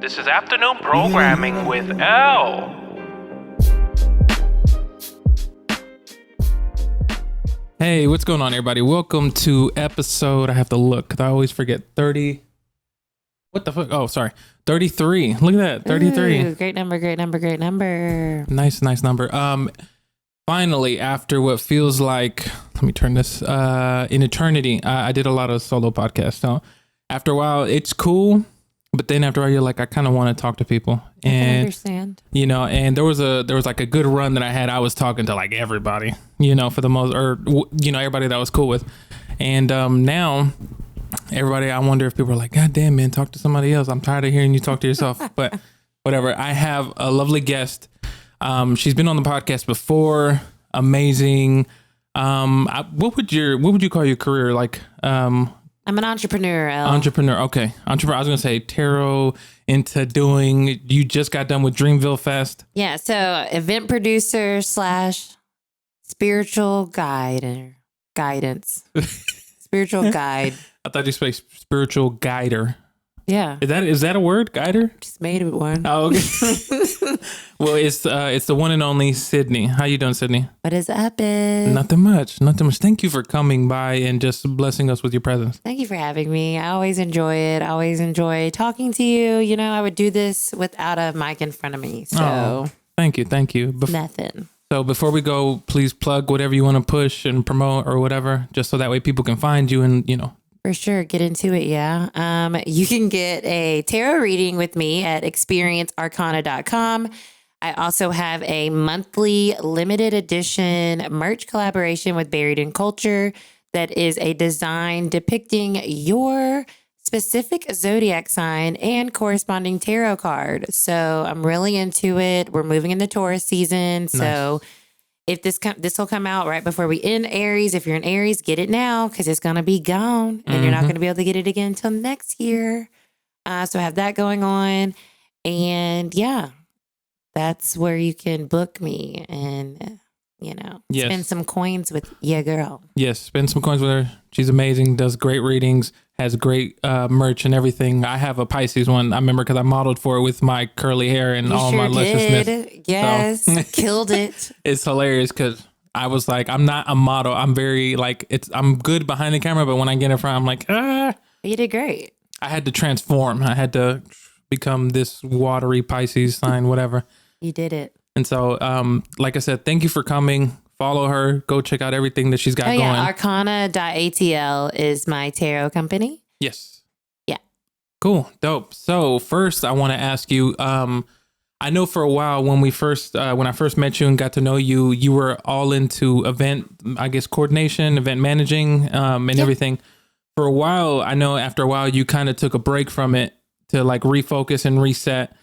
This is afternoon programming with L. Hey, what's going on, everybody? Welcome to episode, I have to look because I always forget, 30. What the fuck? Oh, sorry. 33. Look at that. 33. Ooh, great number. Nice number. Finally, after what feels like, let me turn this, in eternity, I did a lot of solo podcasts. So after a while, it's cool. But then after a while, you're like, I kind of want to talk to people. And I can understand. You know, and there was like a good run that I had. I was talking to like everybody, you know, for the most, or, you know, everybody that I was cool with. And now everybody, I wonder if people are like, God damn, man, talk to somebody else. I'm tired of hearing you talk to yourself. But whatever. I have a lovely guest. She's been on the podcast before. Amazing. What would you call your career? Like, I'm an entrepreneur. Entrepreneur. Okay. Entrepreneur. I was going to say tarot into doing, you just got done with Dreamville Fest. Yeah. So event producer / spiritual guide or guidance. Spiritual guide. I thought you said spiritual guider. Yeah. Is that a word? Guider? Just made it one. Oh, okay. Well, it's the one and only Cidnee. How you doing, Cidnee? What is up? Nothing much. Thank you for coming by and just blessing us with your presence. Thank you for having me. I always enjoy it. I always enjoy talking to you. You know, I would do this without a mic in front of me. So thank you. Nothing. So before we go, please plug whatever you want to push and promote or whatever, just so that way people can find you and, you know. For sure. Get into it. Yeah. You can get a tarot reading with me at experiencearcana.com. I also have a monthly limited edition merch collaboration with Buried in Culture that is a design depicting your specific zodiac sign and corresponding tarot card. So I'm really into it. We're moving into Taurus season. So if this will come out right before we end Aries. If you're in Aries, get it now because it's going to be gone and you're not going to be able to get it again until next year. So I have that going on. And yeah, that's where you can book me and, you know, spend some coins with your girl. Yes, spend some coins with her. She's amazing, does great readings, has great merch and everything. I have a Pisces one. I remember because I modeled for it with my curly hair and all my lusciousness. Yes, so, killed it. It's hilarious because I was like, I'm not a model. I'm very like, I'm good behind the camera, but when I get in front, I'm like, You did great. I had to transform. I had to become this watery Pisces sign, whatever. You did it. And so, like I said, thank you for coming. Follow her. Go check out everything that she's got going. Arcana.atl is my tarot company. Yes. Yeah. Cool. Dope. So first, I want to ask you, I know for a while when I first met you and got to know you, you were all into event, I guess, coordination, event managing, and everything. For a while, I know after a while, you kind of took a break from it to like refocus and reset.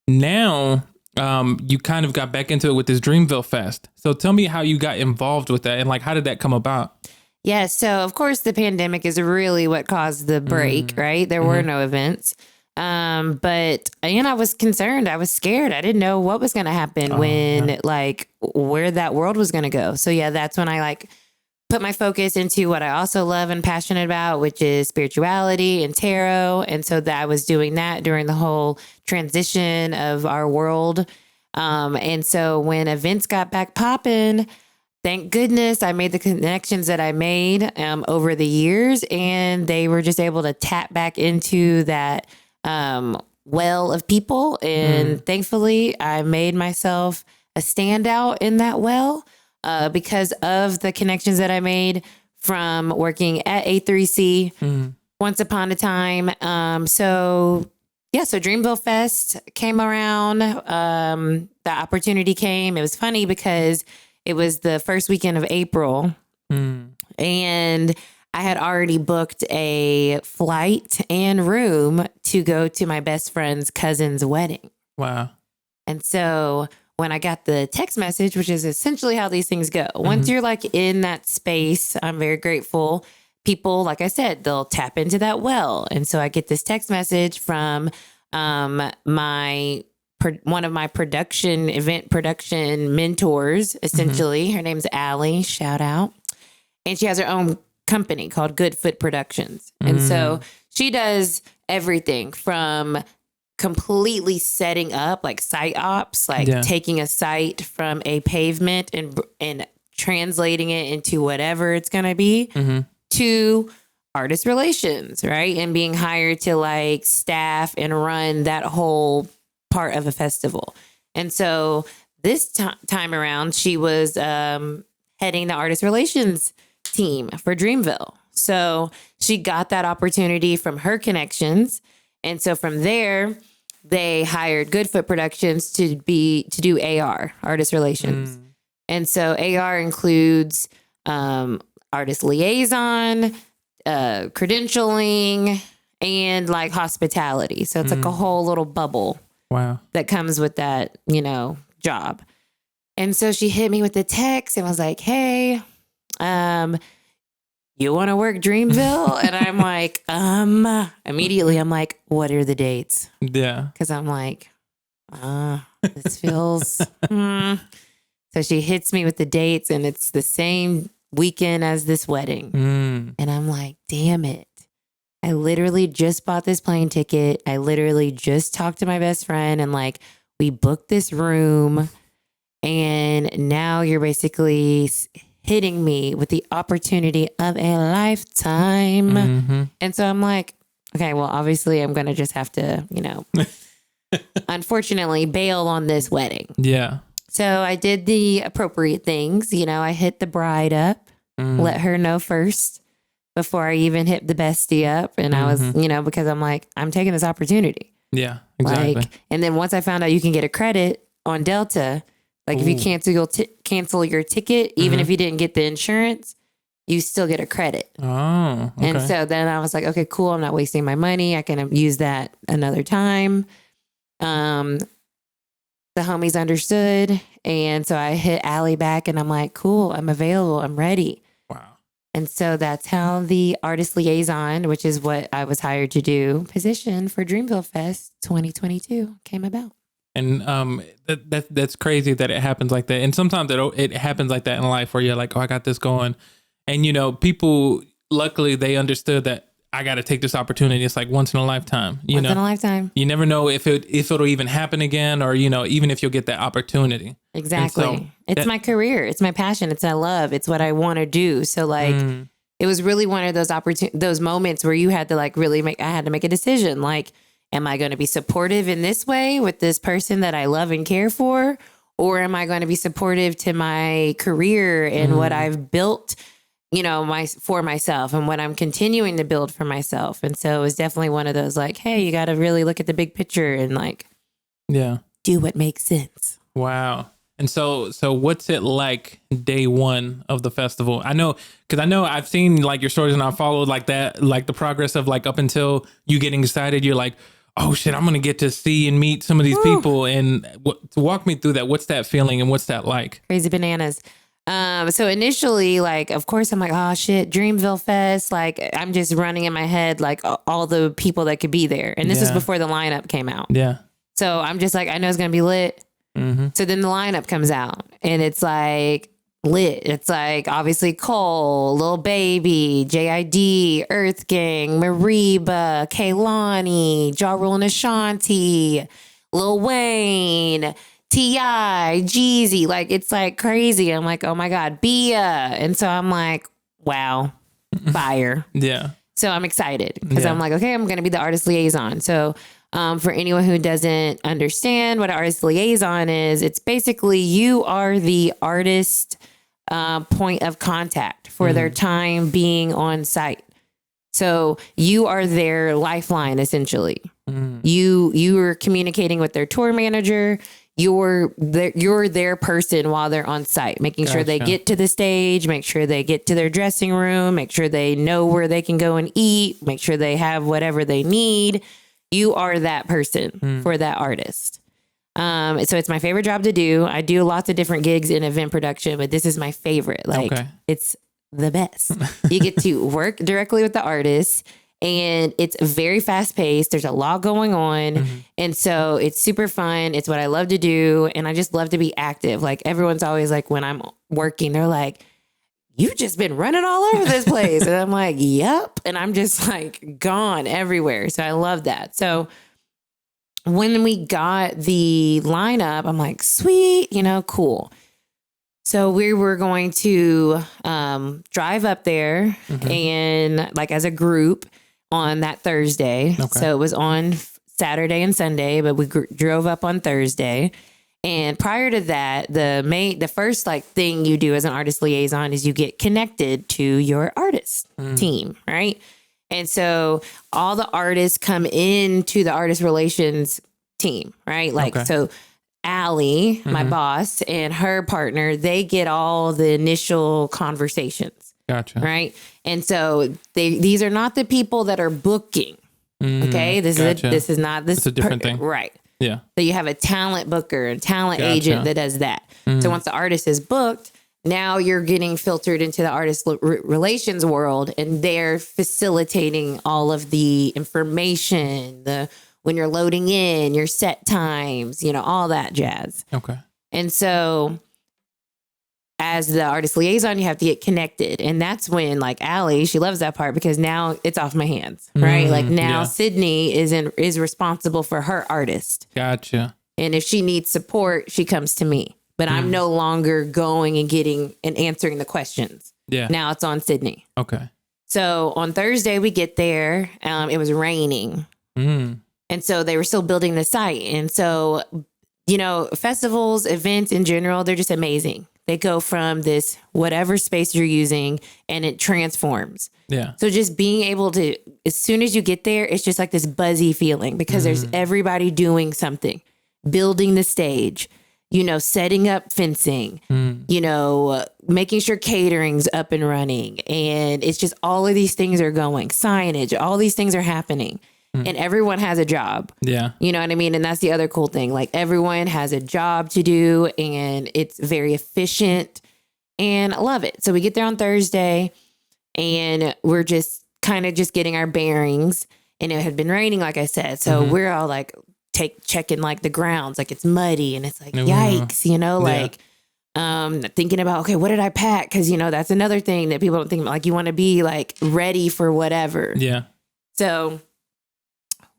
Now, you kind of got back into it with this Dreamville Fest. So tell me how you got involved with that and like, how did that come about? Yeah. So of course the pandemic is really what caused the break, right? There were no events. But I was concerned. I was scared. I didn't know what was going to happen where that world was going to go. So yeah, that's when I put my focus into what I also love and passionate about, which is spirituality and tarot. And so that I was doing that during the whole transition of our world. And so when events got back popping, thank goodness I made the connections that I made over the years, and they were just able to tap back into that well of people. And thankfully I made myself a standout in that well. Because of the connections that I made from working at A3C once upon a time. So Dreamville Fest came around. The opportunity came. It was funny because it was the first weekend of April. And I had already booked a flight and room to go to my best friend's cousin's wedding. Wow. And so when I got the text message, which is essentially how these things go. Once you're in that space, I'm very grateful. People, like I said, they'll tap into that well. And so I get this text message from one of my event production mentors, essentially. Her name's Allie, shout out. And she has her own company called Good Foot Productions. And so she does everything from completely setting up like site ops, like taking a site from a pavement and translating it into whatever it's going to be, to artist relations, right? And being hired to like staff and run that whole part of a festival. And so this time around, she was heading the artist relations team for Dreamville. So she got that opportunity from her connections. And so from there, they hired Goodfoot Productions to do AR, artist relations. And so AR includes artist liaison, credentialing, and like hospitality. So it's like a whole little bubble that comes with that, you know, job. And so she hit me with the text and was like, hey, you want to work Dreamville? And I'm like, immediately I'm like, what are the dates? Yeah. Because I'm like, this feels, So she hits me with the dates and it's the same weekend as this wedding. And I'm like, damn it. I literally just bought this plane ticket. I literally just talked to my best friend and like, we booked this room. And now you're basically hitting me with the opportunity of a lifetime. And so I'm like, okay, well, obviously I'm going to just have to, you know, unfortunately bail on this wedding. Yeah. So I did the appropriate things. You know, I hit the bride up, let her know first before I even hit the bestie up. And I was, you know, because I'm like, I'm taking this opportunity. Yeah, exactly. Like, and then once I found out you can get a credit on Delta, like if you cancel your ticket, even if you didn't get the insurance, you still get a credit. Oh, okay. And so then I was like, okay, cool. I'm not wasting my money. I can use that another time. The homies understood. And so I hit Allie back and I'm like, cool, I'm available. I'm ready. Wow. And so that's how the artist liaison, which is what I was hired to do, position for Dreamville Fest 2022 came about. And that's crazy that it happens like that. And sometimes it happens like that in life where you're like, oh, I got this going. And, you know, people, luckily, they understood that I got to take this opportunity. It's like once in a lifetime. Once in a lifetime. You never know if it'll even happen again or, you know, even if you'll get that opportunity. Exactly. So it's my career. It's my passion. It's my love. It's what I want to do. So like it was really one of those moments where you had to like really I had to make a decision. Like, am I going to be supportive in this way with this person that I love and care for? Or am I going to be supportive to my career and what I've built, you know, for myself and what I'm continuing to build for myself? And so it was definitely one of those like, hey, you got to really look at the big picture and like, do what makes sense. Wow. And so what's it like day one of the festival? I know I've seen like your stories and I followed like that, like the progress of like up until you getting excited. You're like, oh shit, I'm going to get to see and meet some of these people. And to walk me through that, what's that feeling and what's that like? Crazy bananas. So initially, like, of course, I'm like, oh shit, Dreamville Fest. Like, I'm just running in my head, like all the people that could be there. And this was before the lineup came out. Yeah. So I'm just like, I know it's going to be lit. So then the lineup comes out and it's like lit. It's like obviously Cole, Lil Baby, JID, Earth Gang, Mariba, Kaylani, Ja Rule and Ashanti, Lil Wayne, T.I., Jeezy. Like, it's like crazy. I'm like, oh my God, Bia. And so I'm like, wow, fire. So I'm excited because I'm like, okay, I'm going to be the artist liaison. So for anyone who doesn't understand what an artist liaison is, it's basically you are the artist point of contact for their time being on site. So you are their lifeline, essentially. You are communicating with their tour manager. You're their person while they're on site, making sure they get to the stage, make sure they get to their dressing room, make sure they know where they can go and eat, make sure they have whatever they need. You are that person for that artist. So it's my favorite job to do. I do lots of different gigs in event production, but this is my favorite. Like, it's the best. You get to work directly with the artist and it's very fast paced. There's a lot going on. And so it's super fun. It's what I love to do. And I just love to be active. Like, everyone's always like, when I'm working, they're like, you've just been running all over this place. And I'm like, yep. And I'm just like gone everywhere. So I love that. So when we got the lineup, I'm like, sweet, cool. So we were going to drive up there and like as a group on that Thursday. Okay. So it was on Saturday and Sunday, but we drove up on Thursday. And prior to that, the first like thing you do as an artist liaison is you get connected to your artist team, right? And so all the artists come into the artist relations team, right? Like, so Allie, my boss, and her partner, they get all the initial conversations. Gotcha. Right. And so these are not the people that are booking. Okay. This is not this. It's a different thing. Right. Yeah. So you have a talent booker, a talent agent that does that. So once the artist is booked, now you're getting filtered into the artist relations world, and they're facilitating all of the information, when you're loading in, your set times, all that jazz. Okay. And so as the artist liaison, you have to get connected. And that's when like Allie, she loves that part because now it's off my hands, right? Like now Cidnee is responsible for her artist. Gotcha. And if she needs support, she comes to me. But I'm no longer going and getting and answering the questions. Yeah. Now it's on Cidnee. Okay. So on Thursday we get there. It was raining. And so they were still building the site. And so, festivals, events in general, they're just amazing. They go from this whatever space you're using and it transforms. Yeah. So just being able to, as soon as you get there, it's just like this buzzy feeling because there's everybody doing something, building the stage, setting up fencing, making sure catering's up and running. And it's just all of these things are going, signage, all these things are happening. And everyone has a job. Yeah. You know what I mean? And that's the other cool thing. Like everyone has a job to do and it's very efficient and I love it. So we get there on Thursday and we're just kind of just getting our bearings, and it had been raining, like I said. So we're all like checking like the grounds, like it's muddy and it's like, yikes, thinking about, okay, what did I pack? Cause that's another thing that people don't think about. Like you want to be like ready for whatever. Yeah. So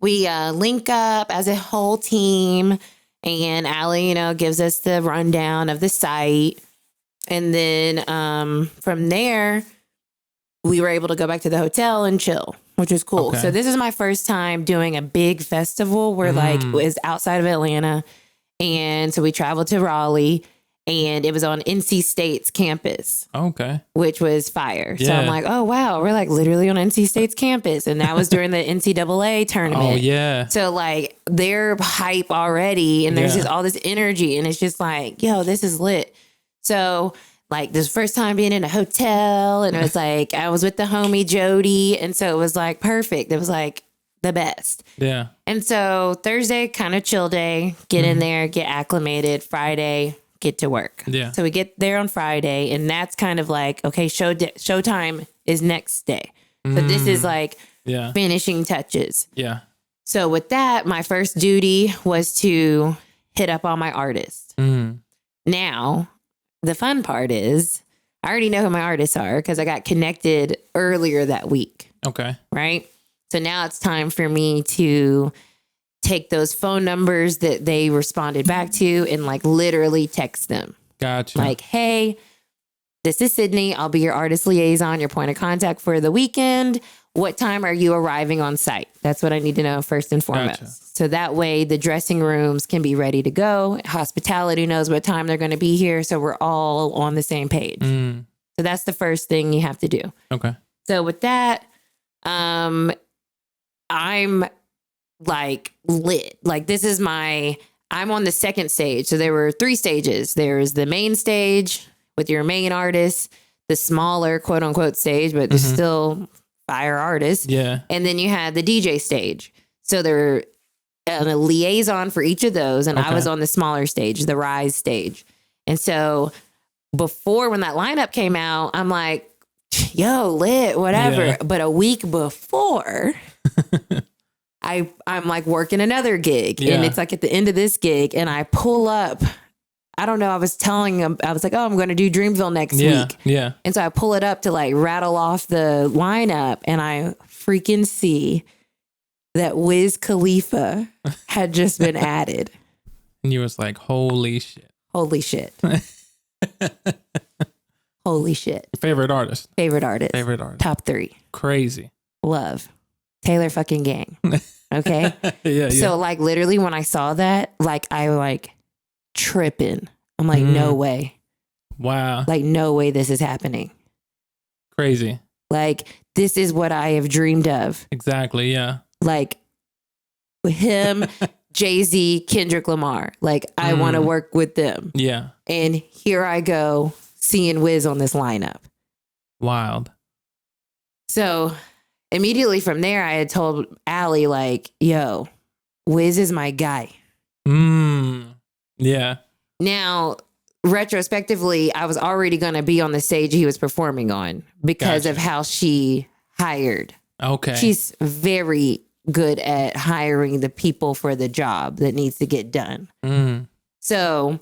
we link up as a whole team, and Allie, gives us the rundown of the site. And then from there, we were able to go back to the hotel and chill, which was cool. Okay. So this is my first time doing a big festival where like it was outside of Atlanta. And so we traveled to Raleigh. And it was on NC State's campus. Okay. Which was fire. Yeah. So I'm like, oh, wow, we're like literally on NC State's campus. And that was during the NCAA tournament. Oh, yeah. So like they're hype already. And there's just all this energy. And it's just like, yo, this is lit. So like this first time being in a hotel. And it was like, I was with the homie Jody. And so it was like perfect. It was like the best. Yeah. And so Thursday, kind of chill day, get in there, get acclimated. Friday, get to work. Yeah. So we get there on Friday, and that's kind of like, okay, showtime is next day. So this is like finishing touches. Yeah. So with that, my first duty was to hit up all my artists. Now, the fun part is I already know who my artists are because I got connected earlier that week. Okay. Right? So now it's time for me to take those phone numbers that they responded back to and like literally text them. Gotcha. Like, hey, this is Cidnee. I'll be your artist liaison, your point of contact for the weekend. What time are you arriving on site? That's what I need to know first and foremost. Gotcha. So that way the dressing rooms can be ready to go. Hospitality knows what time they're going to be here. So we're all on the same page. So that's the first thing you have to do. Okay. So with that, I'm like lit. Like this is I'm on the second stage. So there were 3 stages. There's the main stage with your main artist, the smaller quote unquote stage, but there's still fire artists. Yeah. And then you had the DJ stage. So there were a liaison for each of those. And I was on the smaller stage, the Rise stage. And so before when that lineup came out, I'm like, yo, lit, whatever. Yeah. But a week before I'm like working another gig and it's like at the end of this gig and I pull up, I don't know. I was telling him, I was like, oh, I'm going to do Dreamville next week. Yeah. And so I pull it up to like rattle off the lineup and I freaking see that Wiz Khalifa had just been added. And you was like, holy shit. Holy shit. Holy shit. Favorite artist. Favorite artist. Favorite artist. Top 3. Crazy. Love. Taylor fucking Gang. Okay. Yeah. So like literally when I saw that, like I like tripping. I'm like, no way. Wow. Like no way this is happening. Crazy. Like this is what I have dreamed of. Exactly. Yeah. Like him, Jay-Z, Kendrick Lamar. Like I want to work with them. Yeah. And here I go seeing Wiz on this lineup. Wild. So immediately from there, I had told Allie, like, yo, Wiz is my guy. Yeah. Now, retrospectively, I was already going to be on the stage he was performing on because of how she hired. Okay. She's very good at hiring the people for the job that needs to get done. So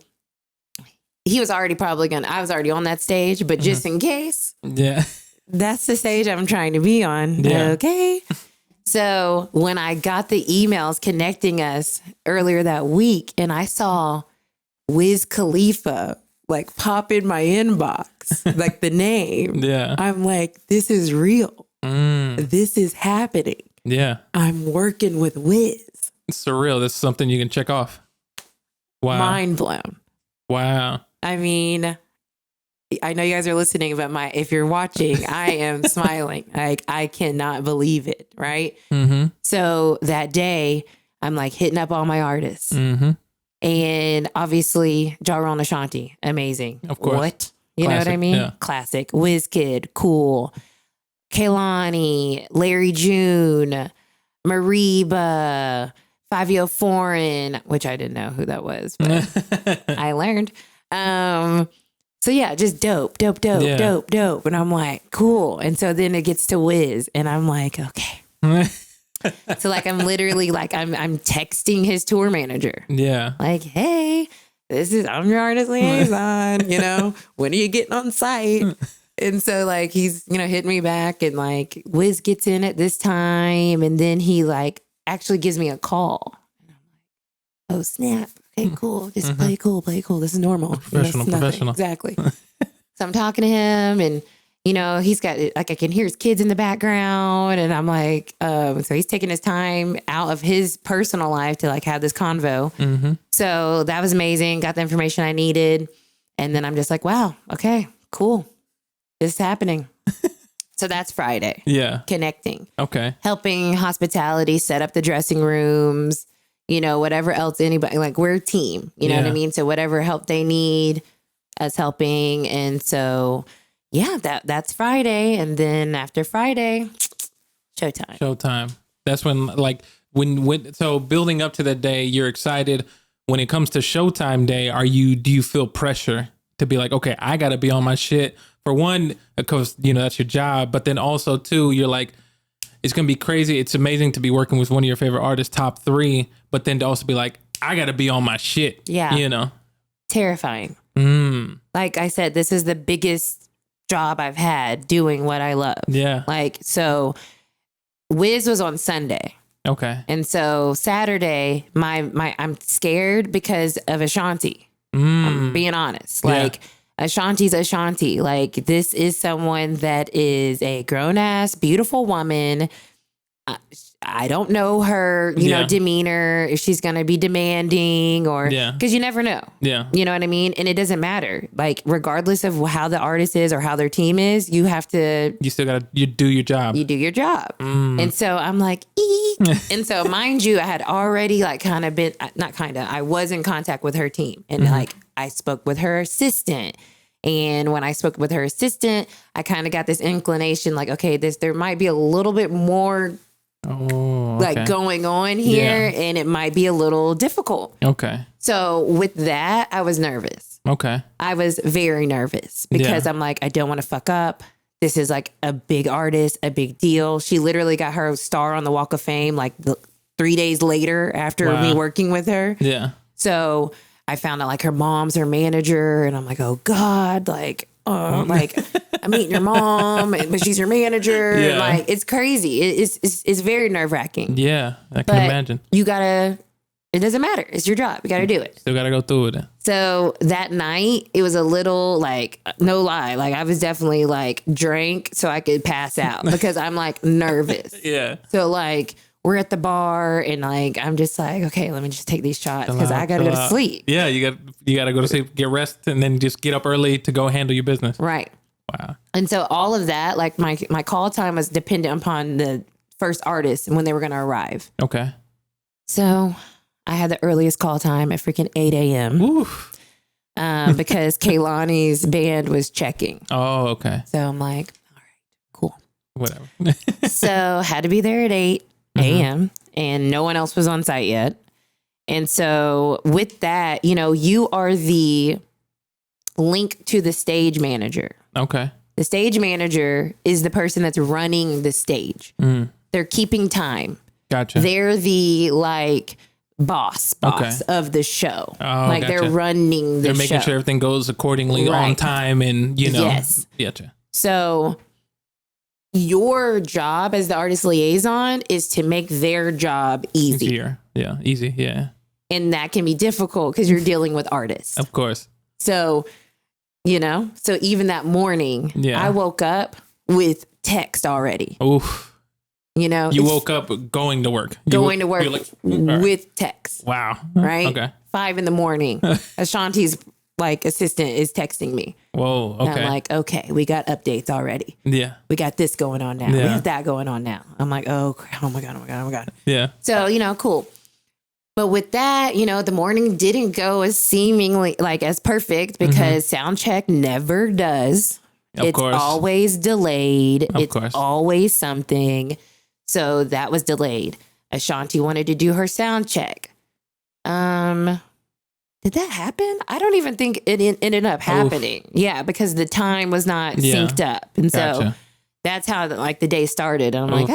he was already I was already on that stage, but just in case. Yeah. That's the stage I'm trying to be on. Yeah. Okay. So when I got the emails connecting us earlier that week and I saw Wiz Khalifa like pop in my inbox, like the name. Yeah. I'm like, this is real. This is happening. Yeah. I'm working with Wiz. It's surreal. This is something you can check off. Wow. Mind blown. Wow. I mean, I know you guys are listening, but if you're watching, I am smiling. Like I cannot believe it. Right. So that day I'm like hitting up all my artists and obviously Jarrell Ashanti. Amazing. Of course. What? You Classic, know what I mean? yeah. Classic. Wizkid. Cool. Kaylani, Larry June, Mariba, Fabio Foreign, which I didn't know who that was, but I learned. So yeah, just dope. And I'm like, cool. And so then it gets to Wiz and I'm like, okay. So like, I'm literally like, I'm texting his tour manager. Yeah. Like, hey, I'm your artist liaison, you know, when are you getting on site? And so like, he's, hitting me back and like Wiz gets in at this time. And then he like actually gives me a call. And I'm like, oh snap. Okay, cool. Just play cool. This is normal. Professional. Exactly. So I'm talking to him and, he's got like, I can hear his kids in the background and I'm like, so he's taking his time out of his personal life to like have this convo. So that was amazing. Got the information I needed. And then I'm just like, wow, okay, cool. This is happening. So that's Friday. Yeah. Connecting. Okay. Helping hospitality set up the dressing rooms, whatever else anybody, like we're a team, you know what I mean? So whatever help they need, us helping. And so, yeah, that's Friday. And then after Friday, showtime. That's when like, so building up to that day, you're excited. When it comes to showtime day, do you feel pressure to be like, okay, I got to be on my shit? For one, of course, that's your job. But then also, too, you're like, it's going to be crazy. It's amazing to be working with one of your favorite artists, top 3. But then to also be like, I got to be on my shit. Yeah. Terrifying. Like I said, this is the biggest job I've had doing what I love. Yeah. Like, so Wiz was on Sunday. Okay. And so Saturday, I'm scared because of Ashanti. I'm being honest. Like, Ashanti's Ashanti. Like, this is someone that is a grown-ass, beautiful woman. I don't know her, demeanor, if she's going to be demanding or, because you never know. Yeah. You know what I mean? And it doesn't matter. Like, regardless of how the artist is or how their team is, you have to. You still got to do your job. You do your job. And so I'm like, eek. And so, mind you, I had already like I was in contact with her team. And like, I spoke with her assistant. And when I spoke with her assistant, I kind of got this inclination like, okay, there might be a little bit more like going on here and it might be a little difficult. Okay. So with that, I was nervous. Okay. I was very nervous because I'm like, I don't want to fuck up. This is like a big artist, a big deal. She literally got her star on the Walk of Fame like 3 days later after me working with her. Yeah. So I found out like her mom's her manager and I'm like, oh God, like, like I'm meeting your mom, but she's your manager. Yeah. Like it's crazy. It's very nerve wracking. Yeah, I can imagine. It doesn't matter. It's your job. You got to do it. Still got to go through it. So that night, it was a little like, no lie. Like I was definitely like drank so I could pass out because I'm like nervous. Yeah. So like we're at the bar and like, I'm just like, okay, let me just take these shots because I got to go to sleep. Yeah. You got to go to sleep, get rest, and then just get up early to go handle your business. Right. Wow. And so all of that, like my call time was dependent upon the first artist and when they were going to arrive. Okay. So I had the earliest call time at freaking 8 a.m. Because Kaylani's band was checking. Oh, okay. So I'm like, all right, cool. Whatever. So had to be there at 8 a.m. and no one else was on site yet. And so with that, you know, you are the link to the stage manager. Okay. The stage manager is the person that's running the stage. They're keeping time. Gotcha. They're the like boss of the show. Oh, like gotcha. they're running the show. They're making sure everything goes accordingly on time and, you know. Yes. Gotcha. So your job as the artist liaison is to make their job easy. Easier. Yeah. Easy. Yeah. And that can be difficult because you're dealing with artists. Of course. So, you know, so even that morning, I woke up with text already. Oof. You know, you woke up going to work. Going to work with text. Wow. Right? Okay. 5 a.m. Ashanti's like assistant is texting me. Whoa. Okay. And I'm like, okay, we got updates already. Yeah. We got this going on now. We have that going on now. I'm like, oh my God. Yeah. So, you know, cool. But with that, you know, the morning didn't go as seemingly like as perfect because sound check never does. It's always delayed. It's always something. So that was delayed. Ashanti wanted to do her sound check. Did that happen? I don't even think it ended up happening. Oof. Yeah, because the time was not synced up. And so that's how like the day started. And I'm like,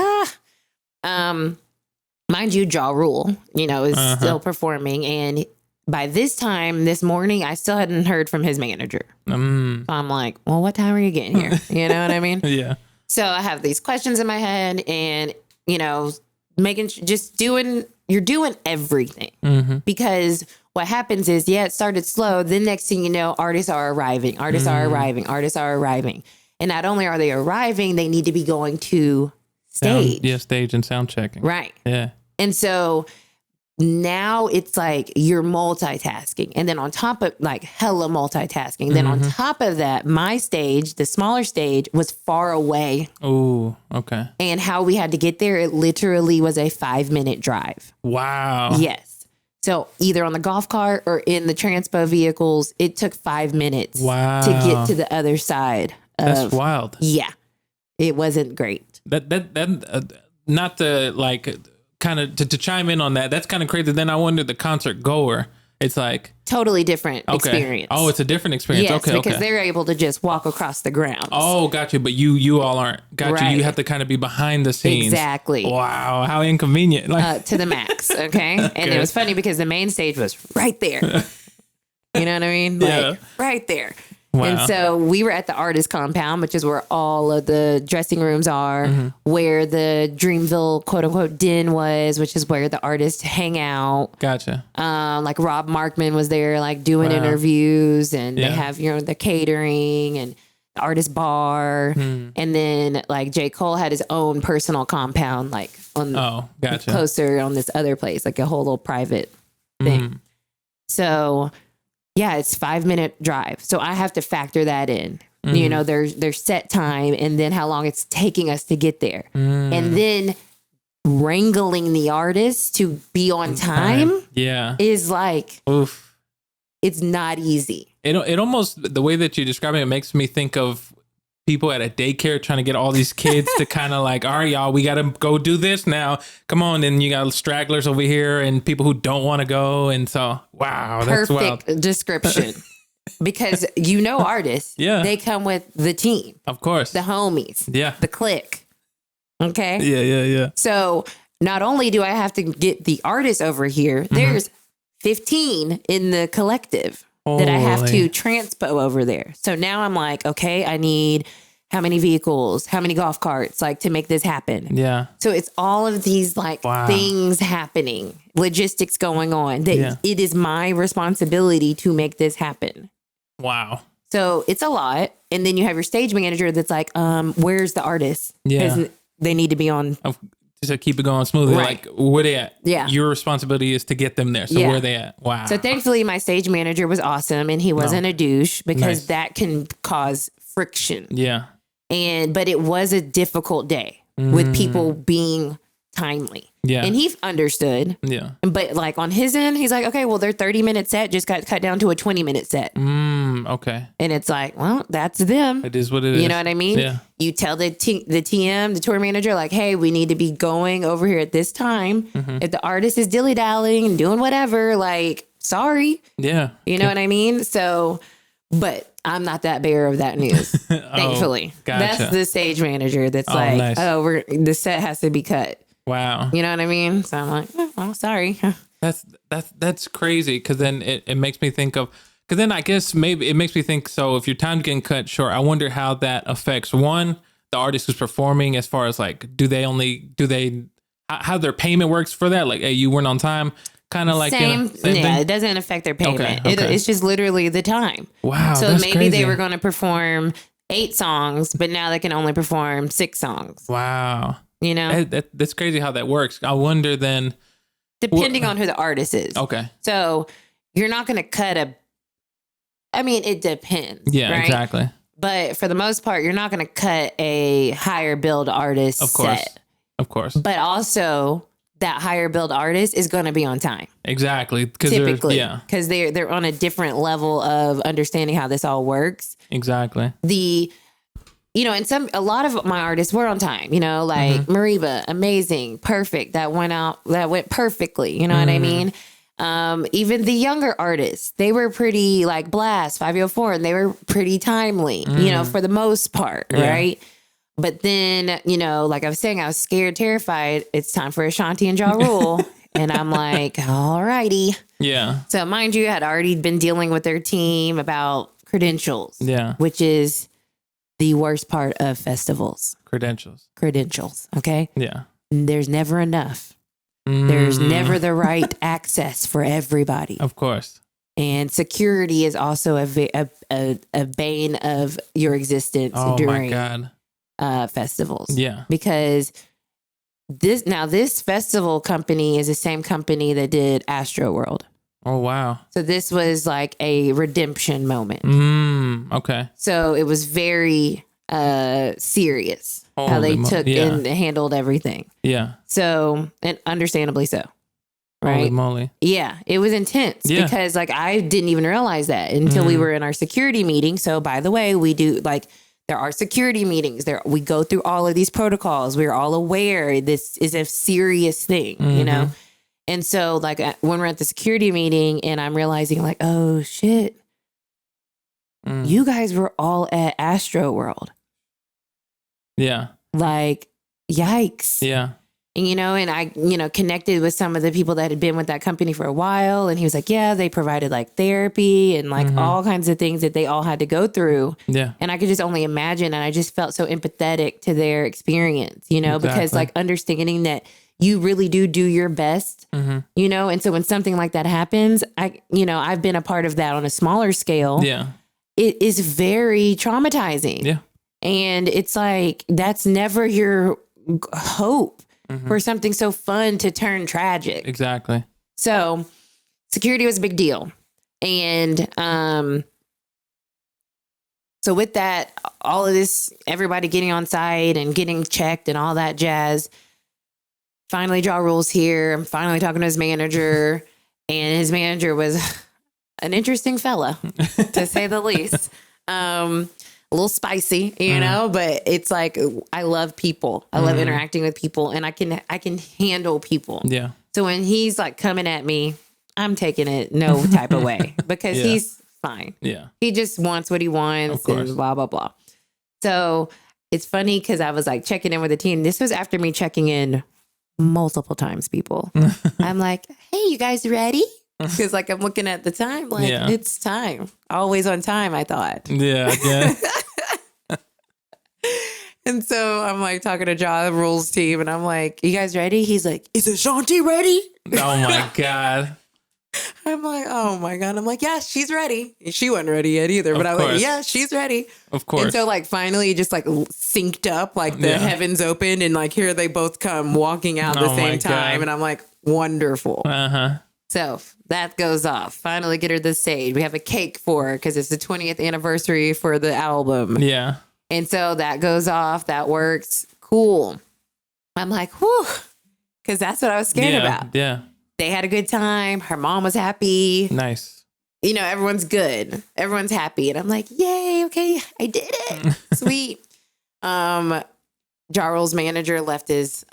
mind you, Ja Rule, you know, is still performing. And by this time, this morning, I still hadn't heard from his manager. So I'm like, well, what time are you getting here? You know what I mean? Yeah. So I have these questions in my head and, you know, you're doing everything because what happens is, it started slow. Then next thing you know, artists are arriving. And not only are they arriving, they need to be going to stage. Stage and sound checking. Right. Yeah. And so now it's like you're multitasking. And then on top of like hella multitasking. Then on top of that, my stage, the smaller stage, was far away. Oh, okay. And how we had to get there, it literally was a 5-minute drive. Wow. Yes. So either on the golf cart or in the transpo vehicles, it took 5 minutes to get to the other side. That's wild. Yeah. It wasn't great. That not to like kind of to chime in on that. That's kind of crazy. Then I wonder the concert goer. It's like totally different experience. Oh, it's a different experience. Yes, because they're able to just walk across the ground. Oh, got you. But you all aren't. Got you. You have to kind of be behind the scenes. Exactly. Wow, how inconvenient. Like to the max. Okay. And it was funny because the main stage was right there. You know what I mean? Like right there. Wow. And so we were at the artist compound, which is where all of the dressing rooms are, where the Dreamville quote unquote den was, which is where the artists hang out. Gotcha. Like Rob Markman was there, like doing interviews, and they have, you know, the catering and the artist bar. And then like J. Cole had his own personal compound, like on closer on this other place, like a whole little private thing. So yeah, it's 5-minute drive. So I have to factor that in. You know, there's set time and then how long it's taking us to get there. And then wrangling the artists to be on time is like, it's not easy. It almost, the way that you describe it makes me think of people at a daycare trying to get all these kids to kind of like, all right, y'all, we got to go do this now. Come on. And you got stragglers over here and people who don't want to go. And so, wow, that's wild. Perfect description. Because you know artists, they come with the team. Of course. The homies. Yeah. The clique. Okay? Yeah. So not only do I have to get the artists over here, there's 15 in the collective. that I have Holy. to transpo over there. So now I'm like, okay, I need how many vehicles, how many golf carts, like to make this happen. Yeah. So it's all of these like Wow. things happening, logistics going on that Yeah. it is my responsibility to make this happen. Wow. So it's a lot. And then you have your stage manager that's like, where's the artist? Yeah. Because they need to be on. Just to keep it going smoothly. Right. Like, where they at? Yeah. Your responsibility is to get them there. So Yeah. where they at? Wow. So thankfully my stage manager was awesome and he wasn't a douche because Nice. that can cause friction. Yeah. But it was a difficult day with people being timely. Yeah. And he understood. Yeah. But like on his end, he's like, okay, well, their 30-minute set just got cut down to a 20-minute set. Okay. And it's like, well, that's them. It is what it is. You know what I mean? Yeah. You tell the TM, the tour manager, like, hey, we need to be going over here at this time. If the artist is dilly-dallying and doing whatever, like, sorry. Yeah. You know what I mean? So, but I'm not that bearer of that news, thankfully. Gotcha. That's the stage manager that's like, nice. the set has to be cut. Wow. You know what I mean? So I'm like, oh, sorry. That's crazy. Cause then it makes me think of, cause then I guess maybe it makes me think, so if your time's getting cut short, I wonder how that affects the artist who's performing, as far as like, how their payment works for that? Like, hey, you weren't on time. Kind of like, same thing? it doesn't affect their payment. Okay. It's just literally the time. Wow. So that's maybe crazy. they were going to perform 8 songs, but now they can only perform 6 songs. Wow. You know, That's crazy how that works. I wonder then. depending on who the artist is. Okay. So you're not going to cut it depends. Yeah, right? exactly. But for the most part, you're not going to cut a higher billed artist Of course. set. Of course. But also that higher billed artist is going to be on time. Exactly. Typically. Yeah. Because they're on a different level of understanding how this all works. Exactly. And a lot of my artists were on time, like Mariba, amazing, perfect. That went perfectly. You know what I mean? Even the younger artists, they were pretty like Blast 504 and they were pretty timely, for the most part. Yeah. Right. But then, like I was saying, I was scared, terrified. It's time for Ashanti and Ja Rule. And I'm like, all righty. Yeah. So mind you, I had already been dealing with their team about credentials. Yeah. Which is the worst part of festivals. Credentials. Okay. Yeah. There's never enough. There's never the right access for everybody. Of course. And security is also a bane of your existence during festivals. Yeah. Because this festival company is the same company that did Astro World. Oh, wow. So this was like a redemption moment. Okay. So it was very serious how they took and handled everything. Yeah. So, and understandably so. Right. Holy moly. Yeah. It was intense because like I didn't even realize that until we were in our security meeting. So by the way, we do like, there are security meetings there. We go through all of these protocols. We're all aware this is a serious thing, And so like when we're at the security meeting and I'm realizing like, oh shit, you guys were all at Astro World. Yeah. Like, yikes. Yeah. And, and I, connected with some of the people that had been with that company for a while. And he was like, yeah, they provided like therapy and like all kinds of things that they all had to go through. Yeah. And I could just only imagine. And I just felt so empathetic to their experience, because like understanding that you really do your best, and so when something like that happens, I've been a part of that on a smaller scale. Yeah. It is very traumatizing. Yeah. And it's like, that's never your hope for something so fun to turn tragic. Exactly. So security was a big deal. And so with that, all of this, everybody getting on site and getting checked and all that jazz, finally Ja Rule's here. I'm finally talking to his manager. And his manager was an interesting fella, to say the least. A little spicy, but it's like, I love people. I love interacting with people and I can handle people. Yeah. So when he's like coming at me, I'm taking it no type of way because he's fine. Yeah. He just wants what he wants and blah, blah, blah. So it's funny because I was like checking in with the team. This was after me checking in multiple times, people. I'm like, hey, you guys ready? Because like I'm looking at the time, like it's time. Always on time, I thought. Yeah, yeah. And so I'm like talking to Ja Rule's team, and I'm like, "You guys ready?" He's like, "Is Ashanti ready?" Oh my God. I'm like, "Oh my God!" I'm like, "Yeah, she's ready." She wasn't ready yet either, but I was like, "Yeah, she's ready." Of course. And so like finally, it just like synced up, like the heavens opened, and like here they both come walking out at the same time, and I'm like, "Wonderful." So that goes off. Finally, get her the stage. We have a cake for her because it's the 20th anniversary for the album. Yeah. And so that goes off. That works. Cool. I'm like, whew. Because that's what I was scared about. Yeah. They had a good time. Her mom was happy. Nice. You know, everyone's good. Everyone's happy. And I'm like, yay, okay, I did it. Sweet. Ja Rule's manager left his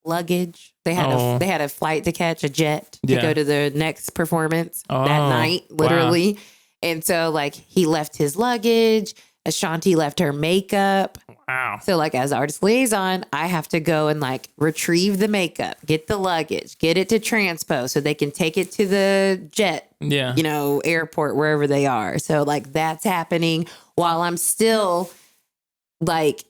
luggage. They had a flight to catch, a jet to go to the next performance that night, literally. Wow. And so like he left his luggage. Ashanti left her makeup. Wow. So like as artist liaison, I have to go and like retrieve the makeup, get the luggage, get it to transpo so they can take it to the jet, you know, airport, wherever they are. So like that's happening while I'm still like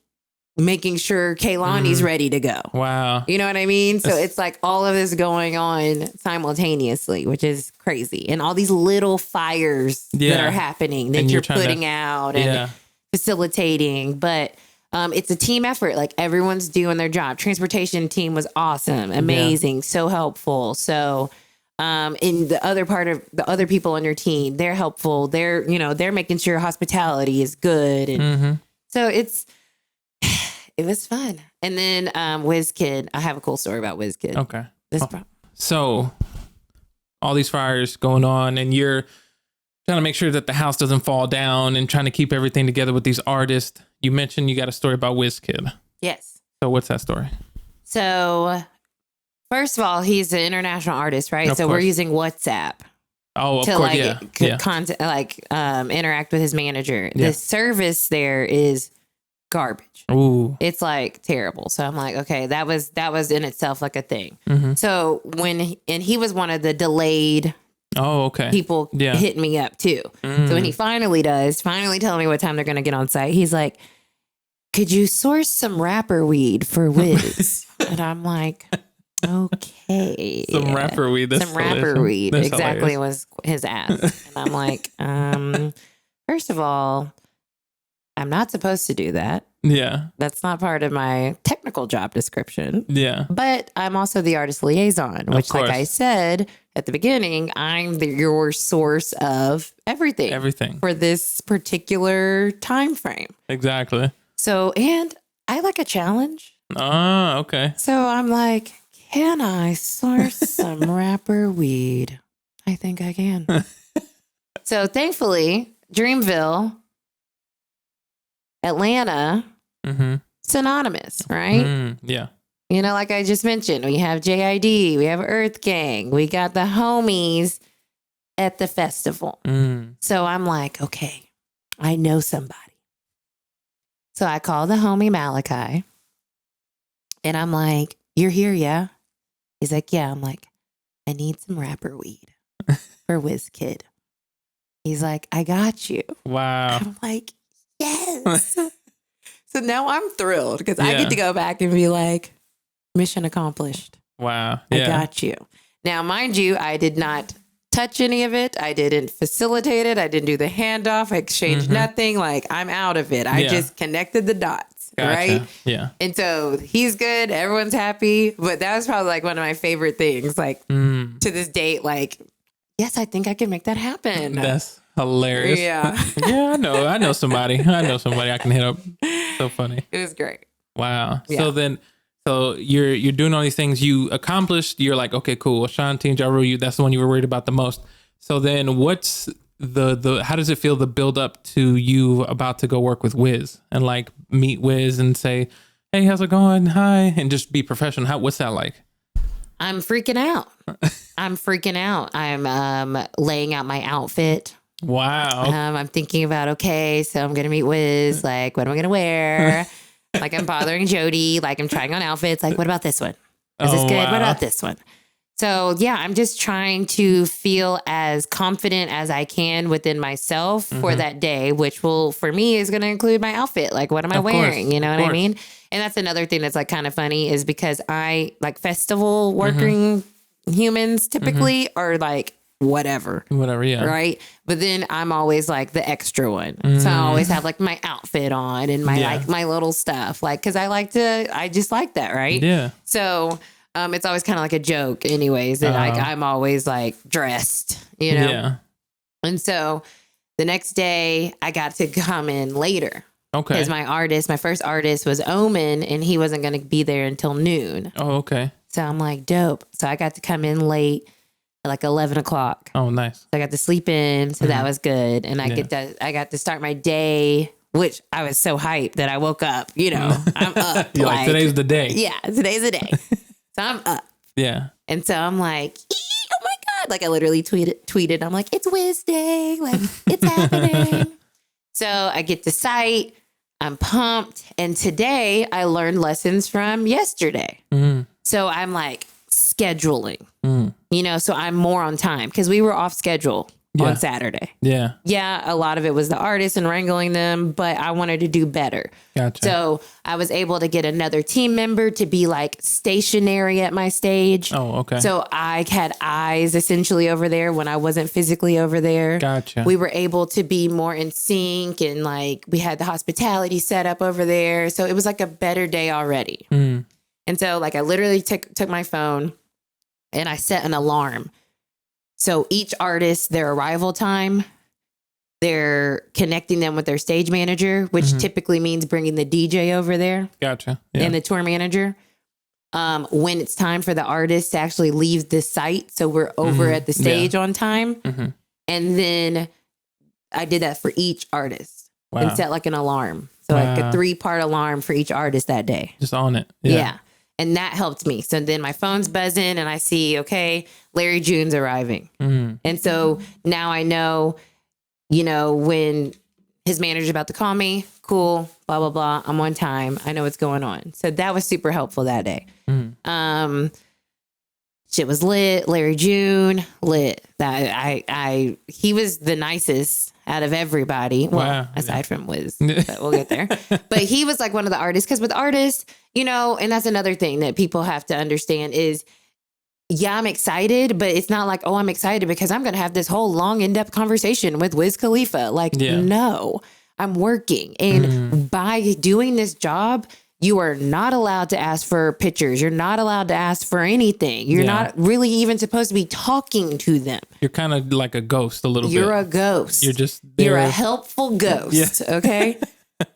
making sure Kehlani's ready to go. Wow. You know what I mean? So it's like all of this going on simultaneously, which is crazy. And all these little fires that are happening that you're putting out and facilitating. But it's a team effort. Like everyone's doing their job. Transportation team was awesome. Amazing. So helpful. So in the other part of the other people on your team, they're helpful. They're, you know, they're making sure hospitality is good. And so it was fun. And then Wiz Kid, I have a cool story about Wiz Kid. Okay. So all these fires going on and you're trying to make sure that the house doesn't fall down and trying to keep everything together with these artists. You mentioned you got a story about Wiz Kid. Yes. So what's that story? So first of all, he's an international artist, right? Of so course. we're using WhatsApp. Oh, of to course, interact with his manager. Yeah. The service there is garbage. Ooh. It's like terrible. So I'm like, okay, that was in itself like a thing. So he was one of the delayed people hitting me up too. So when he finally telling me what time they're going to get on site, he's like, could you source some rapper weed for Wiz? And I'm like, okay. Some rapper weed. That's exactly hilarious. Was his ask. And I'm like, first of all, I'm not supposed to do that. Yeah. That's not part of my technical job description. Yeah. But I'm also the artist liaison, which like I said at the beginning, I'm your source of everything. Everything. For this particular time frame. Exactly. So, and I like a challenge. Oh, okay. So I'm like, can I source some rapper weed? I think I can. So thankfully, Dreamville, Atlanta, synonymous, right? Yeah. You know, like I just mentioned, we have JID, we have Earth Gang, we got the homies at the festival. So I'm like, okay, I know somebody. So I call the homie Malachi and I'm like, you're here, yeah? He's like, yeah. I'm like, I need some rapper weed for Wiz Kid. He's like, I got you. Wow. I'm like, yes. So now I'm thrilled because I get to go back and be like, mission accomplished. Wow. I got you. Now, mind you, I did not touch any of it. I didn't facilitate it. I didn't do the handoff. I exchanged nothing. Like, I'm out of it. I just connected the dots. Gotcha. Right? Yeah. And so he's good. Everyone's happy. But that was probably like one of my favorite things. Like to this date, like, yes, I think I can make that happen. That's hilarious. Yeah. Yeah, I know somebody. I can hit up. So funny. It was great. Wow. Yeah. So you're doing all these things you accomplished. You're like, okay, cool. Ashanti and Ja Rule, that's the one you were worried about the most. So then what's the how does it feel the build up to you about to go work with Wiz and like meet Wiz and say, hey, how's it going? Hi. And just be professional. What's that like? I'm freaking out. I'm laying out my outfit. Wow. I'm thinking about, okay, so I'm going to meet Wiz. Like, what am I going to wear? Like, I'm bothering Jody. Like, I'm trying on outfits. Like, what about this one? Is this good? Wow. What about this one? So yeah, I'm just trying to feel as confident as I can within myself for that day, which will, for me, is going to include my outfit. Like, what am I wearing? You know what I mean? And that's another thing that's like kind of funny is because I like festival working humans typically are like whatever, yeah. Right. But then I'm always like the extra one. So I always have like my outfit on and my like my little stuff, like, because I just like that. Right. Yeah. So it's always kind of like a joke anyways. And I'm always like dressed, you know? Yeah. And so the next day I got to come in later. Okay. Because my first artist was Omen and he wasn't going to be there until noon. Oh, okay. So I'm like, dope. So I got to come in late at like 11 o'clock. Oh, nice. So I got to sleep in. So that was good. And I got to start my day, which I was so hyped that I woke up, you know, I'm up. You're like, today's the day. Yeah, today's the day. So I'm up. Yeah. And so I'm like, oh my God. Like I literally tweeted. I'm like, it's Wiz Day. Like it's happening. So I get to site. I'm pumped. And today I learned lessons from yesterday. So I'm like scheduling, you know, so I'm more on time because we were off schedule on Saturday. Yeah. Yeah. A lot of it was the artists and wrangling them, but I wanted to do better. Gotcha. So I was able to get another team member to be like stationary at my stage. Oh, okay. So I had eyes essentially over there when I wasn't physically over there. Gotcha. We were able to be more in sync and like we had the hospitality set up over there. So it was like a better day already. And so like I literally took my phone and I set an alarm. So each artist, their arrival time, they're connecting them with their stage manager, which typically means bringing the DJ over there. Gotcha. Yeah. And the tour manager. When it's time for the artist to actually leave the site. So we're over at the stage on time. And then I did that for each artist and set like an alarm. So like a 3-part alarm for each artist that day. Just on it. Yeah. And that helped me. So then my phone's buzzing and I see, okay, Larry June's arriving. And so now I know, you know, when his manager's about to call me, cool, blah, blah, blah. I'm on time. I know what's going on. So that was super helpful that day. Shit was lit. Larry June, lit. That he was the nicest out of everybody. Well, aside from Wiz, but we'll get there. But he was like one of the artists. Because with artists, you know, and that's another thing that people have to understand is, yeah, I'm excited, but it's not like, oh, I'm excited because I'm going to have this whole long, in-depth conversation with Wiz Khalifa. Like, no, I'm working. And by doing this job, you are not allowed to ask for pictures. You're not allowed to ask for anything. You're not really even supposed to be talking to them. You're kind of like a ghost a little bit. You're a ghost. You're just there. You're a helpful ghost. Okay.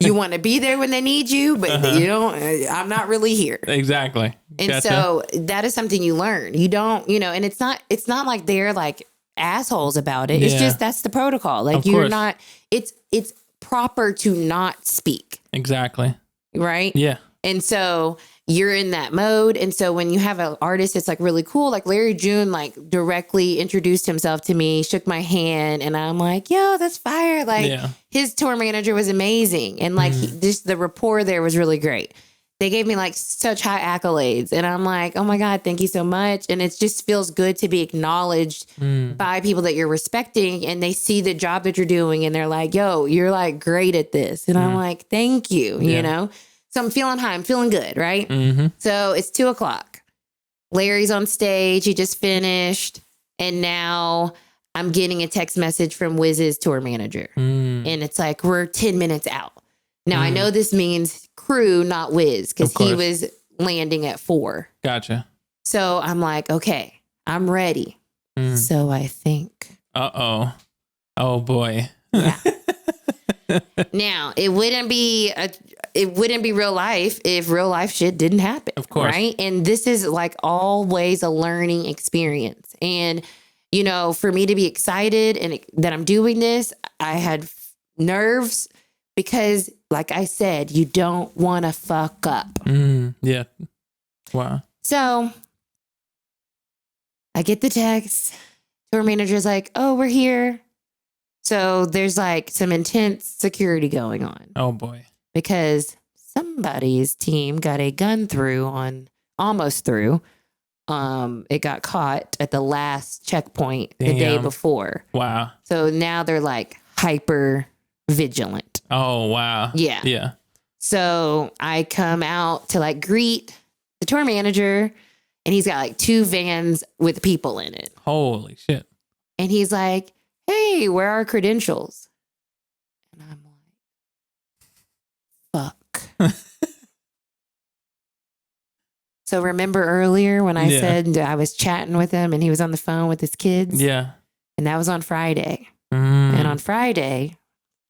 You want to be there when they need you, but you don't, I'm not really here. Exactly. And so that is something you learn. You don't, you know, and it's not like they're like assholes about it. It's just, that's the protocol. Like you're not, it's proper to not speak. Exactly. Right. Yeah. And so you're in that mode. And so when you have an artist, it's like really cool. Like Larry June, like directly introduced himself to me, shook my hand, and I'm like, yo, that's fire. Like his tour manager was amazing. And like just the rapport there was really great. They gave me like such high accolades. And I'm like, oh my God, thank you so much. And it just feels good to be acknowledged by people that you're respecting. And they see the job that you're doing and they're like, yo, you're like great at this. And I'm like, thank you, you know? So I'm feeling high. I'm feeling good. Right. So it's 2:00. Larry's on stage. He just finished. And now I'm getting a text message from Wiz's tour manager. And it's like, we're 10 minutes out. Now, I know this means crew, not Wiz, because he was landing at 4. Gotcha. So I'm like, okay, I'm ready. So I think. Uh-oh. Oh, boy. Yeah. Now, it wouldn't be real life if real life shit didn't happen. Of course. Right? And this is like always a learning experience. And, you know, for me to be excited and that I'm doing this, I had nerves. Because, like I said, you don't want to fuck up. Yeah. Wow. So I get the text. Tour manager's like, oh, we're here. So there's like some intense security going on. Oh, boy. Because somebody's team got a gun almost through it got caught at the last checkpoint the day before. Wow. So now they're like hyper vigilant. Oh, wow. Yeah. Yeah. So I come out to like greet the tour manager, and he's got like 2 vans with people in it. Holy shit. And he's like, hey, where are our credentials? And I'm like, fuck. So remember earlier when I said I was chatting with him and he was on the phone with his kids? Yeah. And that was on Friday. And on Friday,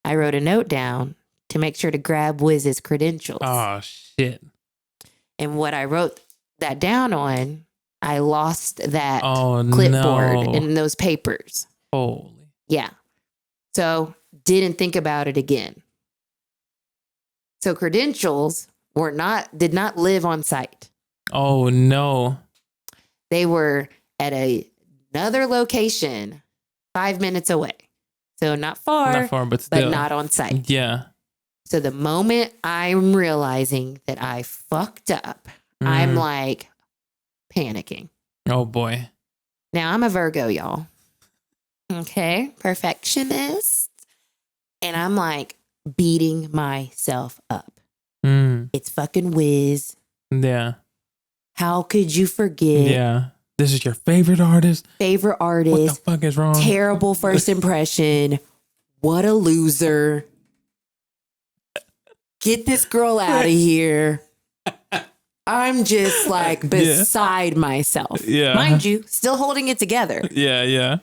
I wrote a note down to make sure to grab Wiz's credentials. Oh, shit. And what I wrote that down on, I lost that clipboard and those papers. Holy. Yeah. So didn't think about it again. So credentials did not live on site. Oh, no. They were at another location 5 minutes away. So not far, but still. but not on site. Yeah. So the moment I'm realizing that I fucked up, I'm like panicking. Oh, boy. Now I'm a Virgo, y'all. Okay. Perfectionist. And I'm like beating myself up. It's fucking Wiz. Yeah. How could you forget? Yeah. This is your favorite artist? Favorite artist. What the fuck is wrong? Terrible first impression. What a loser. Get this girl out of here. I'm just like beside myself. Yeah. Mind you, still holding it together. Yeah, yeah.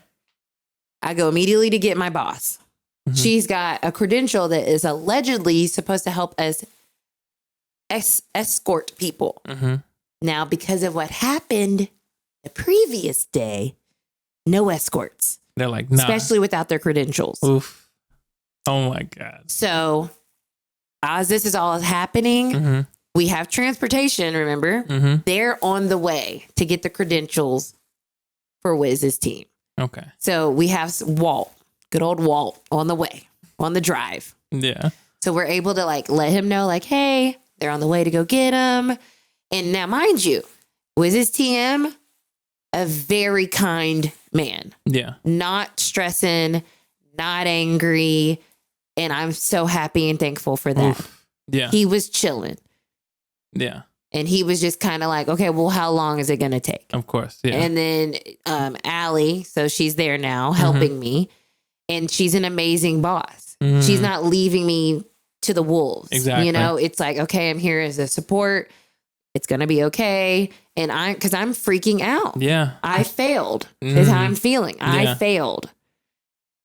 I go immediately to get my boss. She's got a credential that is allegedly supposed to help us escort people. Now, because of what happened the previous day, no escorts. They're like, nah. Especially without their credentials. Oof. Oh, my God. So, as this is all happening, we have transportation, remember? They're on the way to get the credentials for Wiz's team. Okay. So, we have Walt, good old Walt, on the way, on the drive. Yeah. So, we're able to like let him know, like, hey, they're on the way to go get him. And now, mind you, Wiz's TM, a very kind man. Yeah. Not stressing, not angry. And I'm so happy and thankful for that. Oof. Yeah. He was chilling. Yeah. And he was just kind of like, okay, well, how long is it going to take? Of course. Yeah. And then Allie, so she's there now helping me. And she's an amazing boss. She's not leaving me to the wolves. Exactly. You know, it's like, okay, I'm here as a support. It's going to be okay. And because I'm freaking out. Yeah. I failed is how I'm feeling. I failed.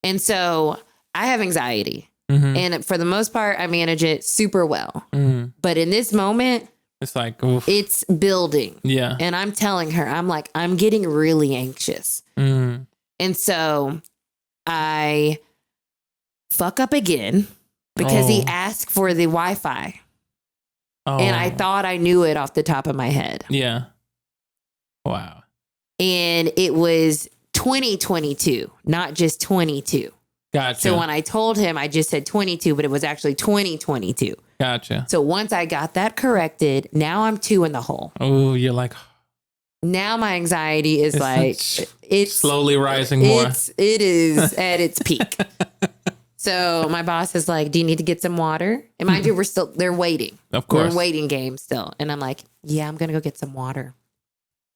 And so I have anxiety. And for the most part, I manage it super well. But in this moment, it's like, oof. It's building. Yeah. And I'm telling her, I'm like, I'm getting really anxious. And so I fuck up again because he asked for the Wi-Fi. And I thought I knew it off the top of my head. Yeah. Wow. And it was 2022, not just 22. Gotcha. So when I told him, I just said 22, but it was actually 2022. Gotcha. So once I got that corrected, now I'm 2 in the hole. Oh, you're like, now my anxiety is it's slowly rising more. It is at its peak. So my boss is like, do you need to get some water? And mind you, they're waiting. Of course. We're in waiting game still. And I'm like, yeah, I'm going to go get some water.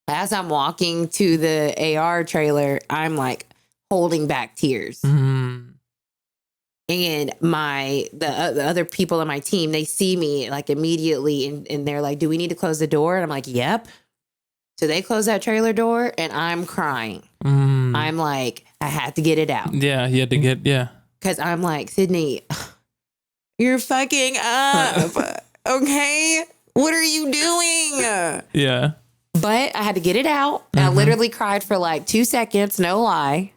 As I'm walking to the AR trailer, I'm like holding back tears. And the other people on my team, they see me like immediately and they're like, do we need to close the door? And I'm like, yep. So they close that trailer door and I'm crying. I'm like, I had to get it out. Yeah, you had to get, yeah. Because I'm like, Cidnee, you're fucking up. Okay? What are you doing? Yeah. But I had to get it out. I literally cried for like 2 seconds, no lie.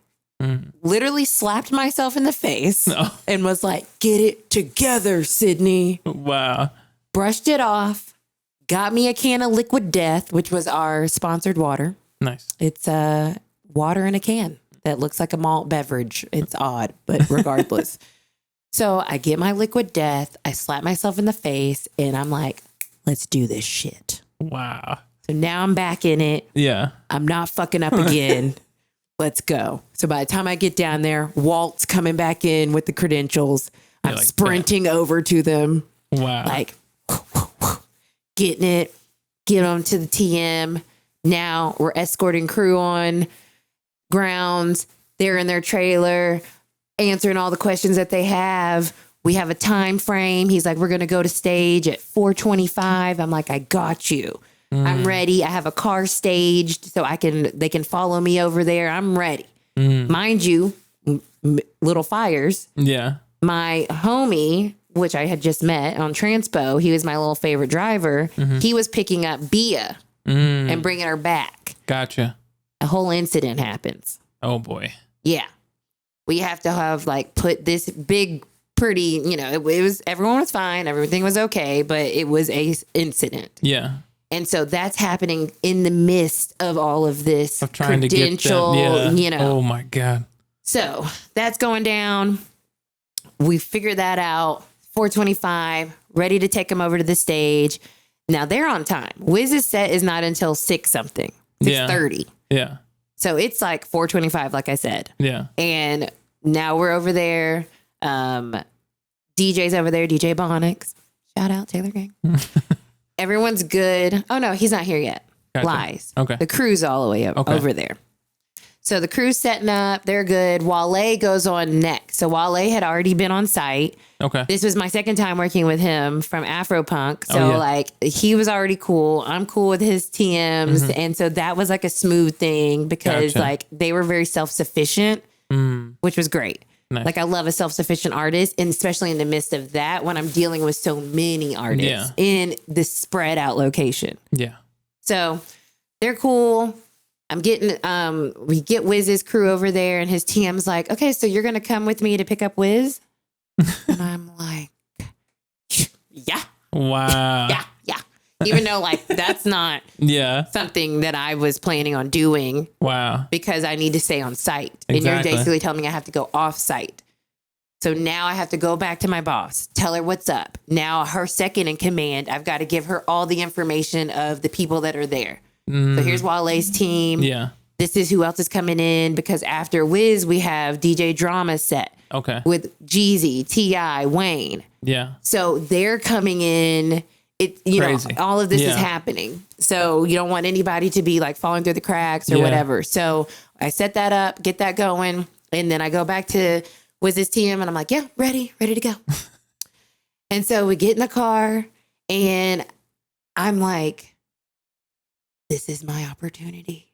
Literally slapped myself in the face and was like, get it together, Cidnee. Wow. Brushed it off. Got me a can of Liquid Death, which was our sponsored water. Nice. It's water in a can that looks like a malt beverage. It's odd, but regardless. So I get my Liquid Death. I slap myself in the face and I'm like, let's do this shit. Wow. So now I'm back in it. Yeah. I'm not fucking up again. Let's go. So by the time I get down there, Walt's coming back in with the credentials. I'm like, sprinting over to them. Wow. Like, getting it, get them to the TM. Now we're escorting crew on grounds. They're in their trailer, answering all the questions that they have. We have a time frame. He's like, we're going to go to stage at 4:25. I'm like, I got you. I'm ready. I have a car staged so they can follow me over there. I'm ready. Mind you, little fires. Yeah. My homie, which I had just met on Transpo, he was my little favorite driver. He was picking up Bia and bringing her back. Gotcha. A whole incident happens. Oh boy. Yeah. We have to have put this big, pretty, it was, everyone was fine. Everything was okay, but it was a incident. Yeah. And so that's happening in the midst of all of this Of trying to get that, yeah. Oh my God. So that's going down. We figured that out. 4:25, ready to take them over to the stage. Now they're on time. Wiz's set is not until 6-something, 6:30. Yeah. So it's like 4:25, like I said. Yeah. And now we're over there. DJ's over there, DJ Bonix. Shout out Taylor Gang. Everyone's good. Oh no, he's not here yet. Gotcha. Lies. Okay. The crew's all the way over there. So the crew's setting up. They're good. Wale goes on next. So Wale had already been on site. Okay. This was my second time working with him from Afropunk. So he was already cool. I'm cool with his TMs. And so that was like a smooth thing because they were very self-sufficient, which was great. Nice. Like I love a self-sufficient artist, and especially in the midst of that when I'm dealing with so many artists in this spread out location. Yeah. So they're cool. I'm getting, we get Wiz's crew over there, and his TM's like, okay, so you're going to come with me to pick up Wiz? And I'm like, yeah. Wow. Yeah. Even though that's not something that I was planning on doing. Wow. Because I need to stay on site. Exactly. And you're basically telling me I have to go off site. So now I have to go back to my boss, tell her what's up. Now her second in command, I've got to give her all the information of the people that are there. So here's Wale's team. Yeah. This is who else is coming in, because after Wiz, we have DJ Drama set. Okay. With Jeezy, T.I., Wayne. Yeah. So they're coming in. All of this is happening. So you don't want anybody to be falling through the cracks or whatever. So I set that up, get that going. And then I go back to Wiz's team and I'm like, yeah, ready to go. And so we get in the car and I'm like, this is my opportunity,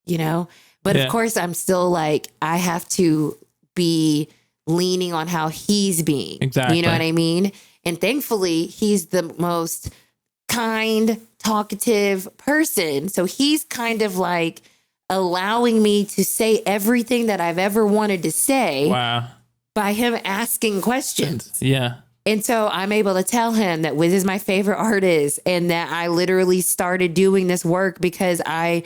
But of course, I'm still I have to be leaning on how he's being. Exactly. You know what I mean? And thankfully, he's the most kind, talkative person. So he's kind of allowing me to say everything that I've ever wanted to say. Wow. By him asking questions. Yeah. And so I'm able to tell him that Wiz is my favorite artist and that I literally started doing this work because I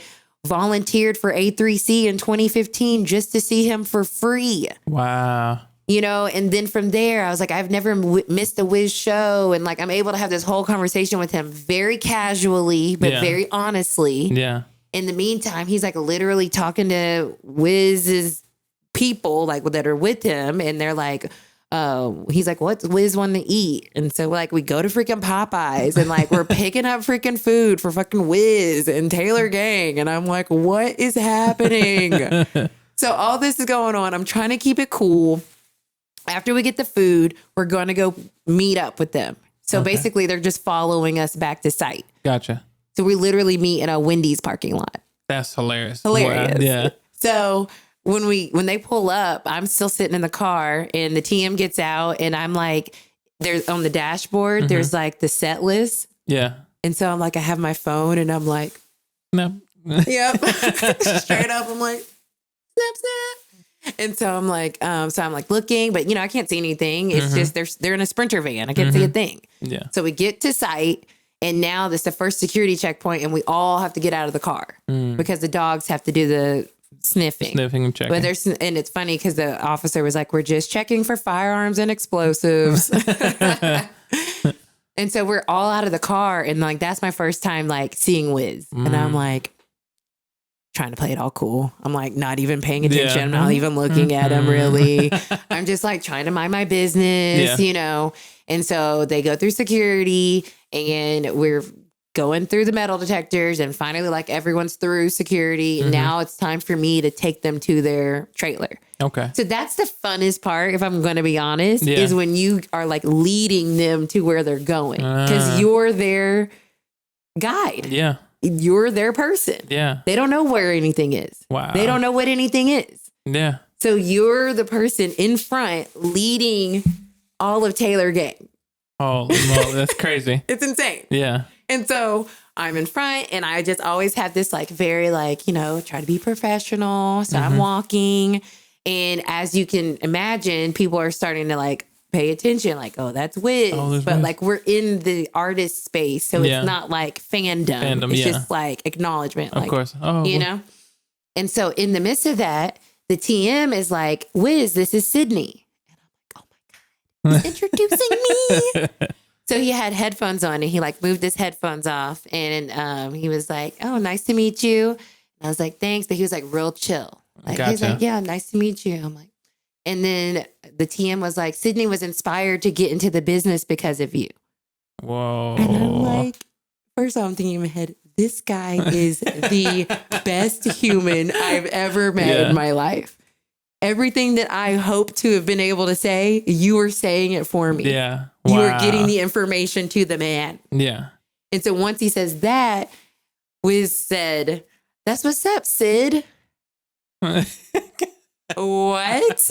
volunteered for A3C in 2015 just to see him for free. Wow. And then from there, I was like, I've never missed a Wiz show. And I'm able to have this whole conversation with him very casually, but very honestly. Yeah. In the meantime, he's literally talking to Wiz's people that are with him. And they're like, he's like, what's Wiz want to eat? And so we go to freaking Popeyes and we're picking up freaking food for fucking Wiz and Taylor Gang. And I'm like, what is happening? So all this is going on. I'm trying to keep it cool. After we get the food, we're going to go meet up with them. So basically they're just following us back to site. Gotcha. So we literally meet in a Wendy's parking lot. That's hilarious. Hilarious. Wow. Yeah. So when they pull up, I'm still sitting in the car and the TM gets out and I'm there's on the dashboard, there's the set list. Yeah. And so I'm I have my phone and I'm like, no. Yep. Straight up. I'm like, snap, snap. And so I'm looking, but I can't see anything. It's just, they're in a Sprinter van. I can't see a thing. Yeah. So we get to site and now this is the first security checkpoint and we all have to get out of the car because the dogs have to do the sniffing and checking. But and it's funny because the officer was like, we're just checking for firearms and explosives. And so we're all out of the car. And like, that's my first time like seeing Wiz. And I'm like, trying to play it all cool. I'm like not even paying attention. I'm not even looking at him really. I'm just like trying to mind my business, you know? And so they go through security and we're going through the metal detectors and finally like everyone's through security. And now it's time for me to take them to their trailer. Okay. So that's the funnest part, if I'm going to be honest, is when you are like leading them to where they're going because you're their guide. Yeah. You're their person. Yeah. They don't know where anything is. Wow. They don't know what anything is. Yeah. So you're the person in front leading all of Taylor Gang. Oh, well, that's crazy. It's insane. Yeah. And so I'm in front and I just always have this like very like, you know, try to be professional. So I'm walking. And as you can imagine, people are starting to like pay attention, like, oh, that's Wiz. But like we're in the artist space. So it's not like fandom. It's just like acknowledgement. Of course. Oh, you know? And so in the midst of that, the TM is like, Wiz, this is Cidnee. And I'm like, oh my God, he's introducing me. So he had headphones on and he like moved his headphones off. And he was like, oh, nice to meet you. And I was like, thanks. But he was like real chill. Like, he's like, yeah, nice to meet you. I'm like, and then the TM was like, Cidnee was inspired to get into the business because of you. Whoa. And I'm like, first of all, I'm thinking in my head, this guy is the best human I've ever met in my life. Everything that I hope to have been able to say, you were saying it for me. Yeah. Wow. You were getting the information to the man. Yeah. And so once he says that, Wiz said, that's what's up, Sid. What?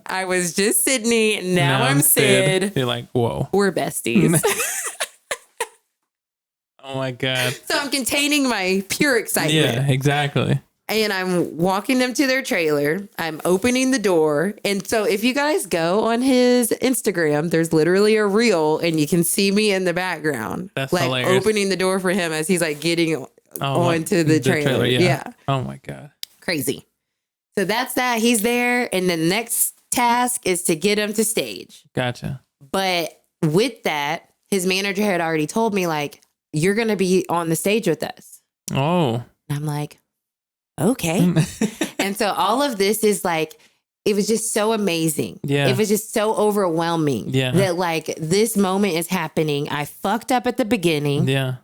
I was just Cidnee. Now I'm Sid. You're like, whoa. We're besties. Oh my God. So I'm containing my pure excitement. Yeah, exactly. And I'm walking them to their trailer. I'm opening the door. And so if you guys go on his Instagram, there's literally a reel and you can see me in the background. That's like hilarious. Opening the door for him as he's like getting onto the trailer. Yeah. Oh my God. Crazy. So that's that. He's there. And the next task is to get him to stage. Gotcha. But with that, his manager had already told me, like, you're going to be on the stage with us. Oh. And I'm like, okay. And so all of this is like, it was just so amazing. Yeah. It was just so overwhelming. Yeah. That like this moment is happening. I fucked up at the beginning. Yeah.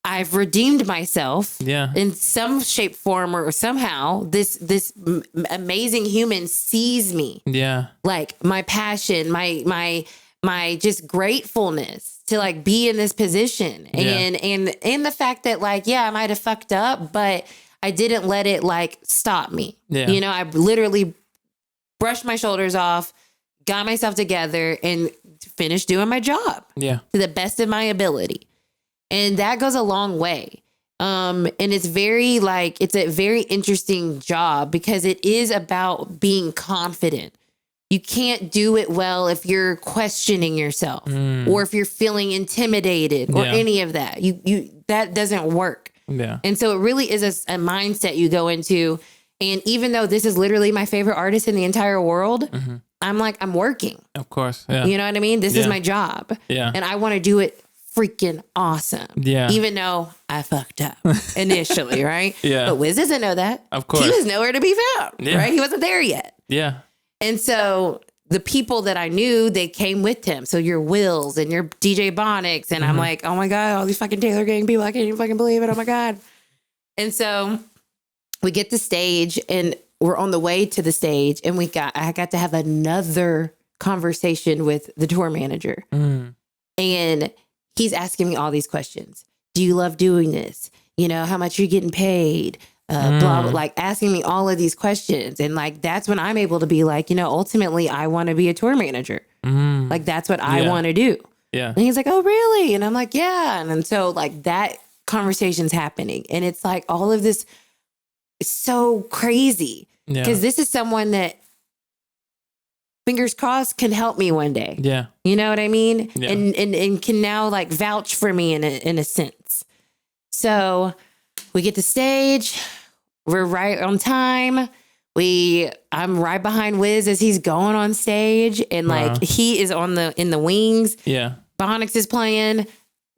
I've redeemed myself in some shape, form, or somehow this amazing human sees me. Yeah. Like my passion, my just gratefulness to like be in this position and the fact that like, I might have fucked up, but I didn't let it like stop me. Yeah. You know, I literally brushed my shoulders off, got myself together and finished doing my job to the best of my ability. And that goes a long way. And it's very like, it's a very interesting job because it is about being confident. You can't do it well if you're questioning yourself or if you're feeling intimidated or any of that. You that doesn't work. Yeah. And so it really is a mindset you go into. And even though this is literally my favorite artist in the entire world, I'm like, I'm working. Of course. Yeah. You know what I mean? This is my job. Yeah. And I want to do it freaking awesome. Yeah. Even though I fucked up initially, right? Yeah. But Wiz doesn't know that. Of course. He was nowhere to be found, right? He wasn't there yet. Yeah. And so the people that I knew, they came with him. So your Wills and your DJ Bonics. And I'm like, oh my God, all these fucking Taylor Gang people. I can't even fucking believe it. Oh my God. And so we get the stage and we're on the way to the stage. And I got to have another conversation with the tour manager. And he's asking me all these questions. Do you love doing this? You know, how much you're getting paid? Blah, blah, like asking me all of these questions. And like, that's when I'm able to be like, you know, ultimately I want to be a tour manager. Like, that's what I want to do. Yeah. And he's like, oh, really? And I'm like, yeah. And so like that conversation's happening. And it's like all of this is so crazy because this is someone that, fingers crossed, can help me one day. Yeah. You know what I mean? Yeah. And can now like vouch for me in a sense. So we get to stage. We're right on time. I'm right behind Wiz as he's going on stage and like he is in the wings. Yeah. Bonix is playing.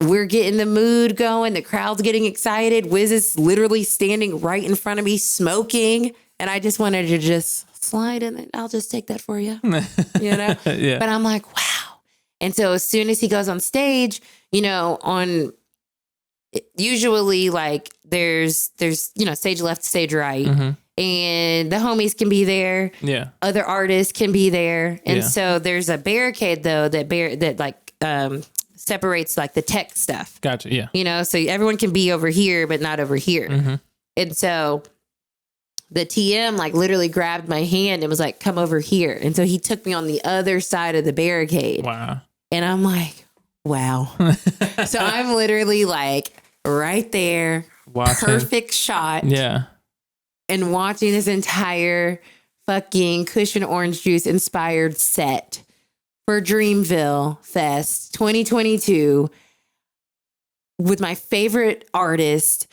We're getting the mood going. The crowd's getting excited. Wiz is literally standing right in front of me smoking. And I just wanted to just slide in it. I'll just take that for you. You know? Yeah. But I'm like, wow. And so as soon as he goes on stage, you know, usually like there's, you know, stage left, stage right. And the homies can be there. Yeah. Other artists can be there. And Yeah. so there's a barricade though that separates like the tech stuff. Gotcha. Yeah. You know, so everyone can be over here, but not over here. And so the TM like literally grabbed my hand and was like, come over here. And so he took me on the other side of the barricade. Wow. And I'm like, wow. So I'm literally like right there. Watching. Perfect shot. Yeah. And watching this entire fucking Cushion Orange Juice inspired set for Dreamville Fest 2022 with my favorite artist.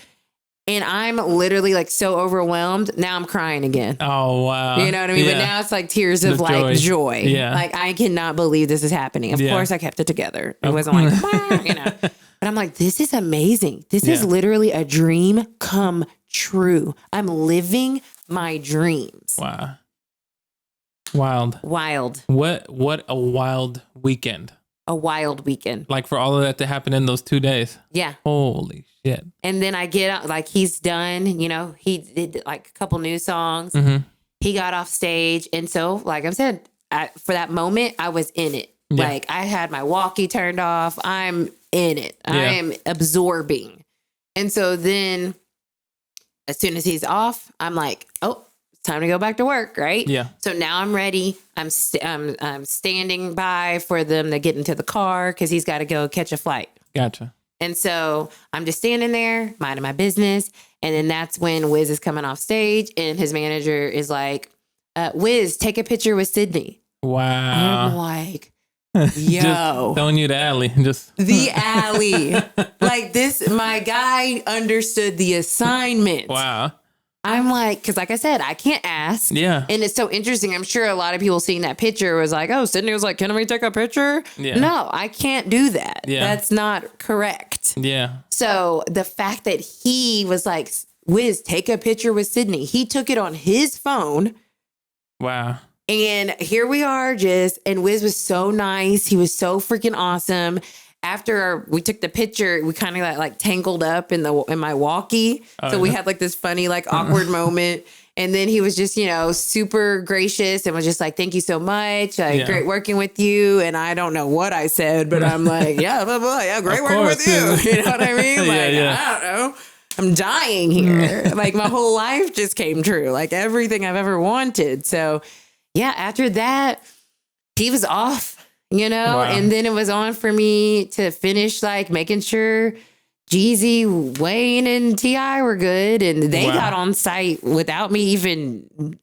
And I'm literally like so overwhelmed. Now I'm crying again. Oh, wow. You know what I mean? Yeah. But now it's like tears of like joy. Yeah. Like I cannot believe this is happening. Of course I kept it together. It wasn't like, "Wah," you know. But I'm like, this is amazing. This is literally a dream come true. I'm living my dreams. Wow. Wild. What a wild weekend. A wild weekend. Like for all of that to happen in those 2 days. Yeah. Holy shit. And then I get out, like he's done, you know, he did like a couple new songs. He got off stage. And so, like I said, for that moment, I was in it. Yeah. Like I had my walkie turned off. I'm in it. I am absorbing. And so then as soon as he's off, I'm like, oh, it's time to go back to work, right? Yeah. So now I'm ready. I'm standing by for them to get into the car because he's got to go catch a flight. Gotcha. And so I'm just standing there, minding my business. And then that's when Wiz is coming off stage and his manager is like, Wiz, take a picture with Cidnee. Wow. I'm like, yo. Just throwing you the alley. Just the alley. Like this, my guy understood the assignment. wow. I'm like, because like I said, I can't ask. Yeah. And it's so interesting. I'm sure a lot of people seeing that picture was like, oh, Cidnee was like, can we take a picture? Yeah. No, I can't do that. Yeah. That's not correct. Yeah. So the fact that he was like, Wiz, take a picture with Cidnee. He took it on his phone. Wow. And here we are and Wiz was so nice. He was so freaking awesome. After we took the picture, we kind of like tangled up in my walkie. So we had like this funny, like awkward moment. And then he was just, you know, super gracious and was just like, thank you so much. Great working with you. And I don't know what I said, but I'm like, yeah, blah, blah, yeah, great working with you. You know what I mean? Like, I don't know. I'm dying here. Like my whole life just came true. Like everything I've ever wanted. So yeah, after that, he was off. You know, and then it was on for me to finish like making sure Jeezy, Wayne, and T.I. were good. And they got on site without me even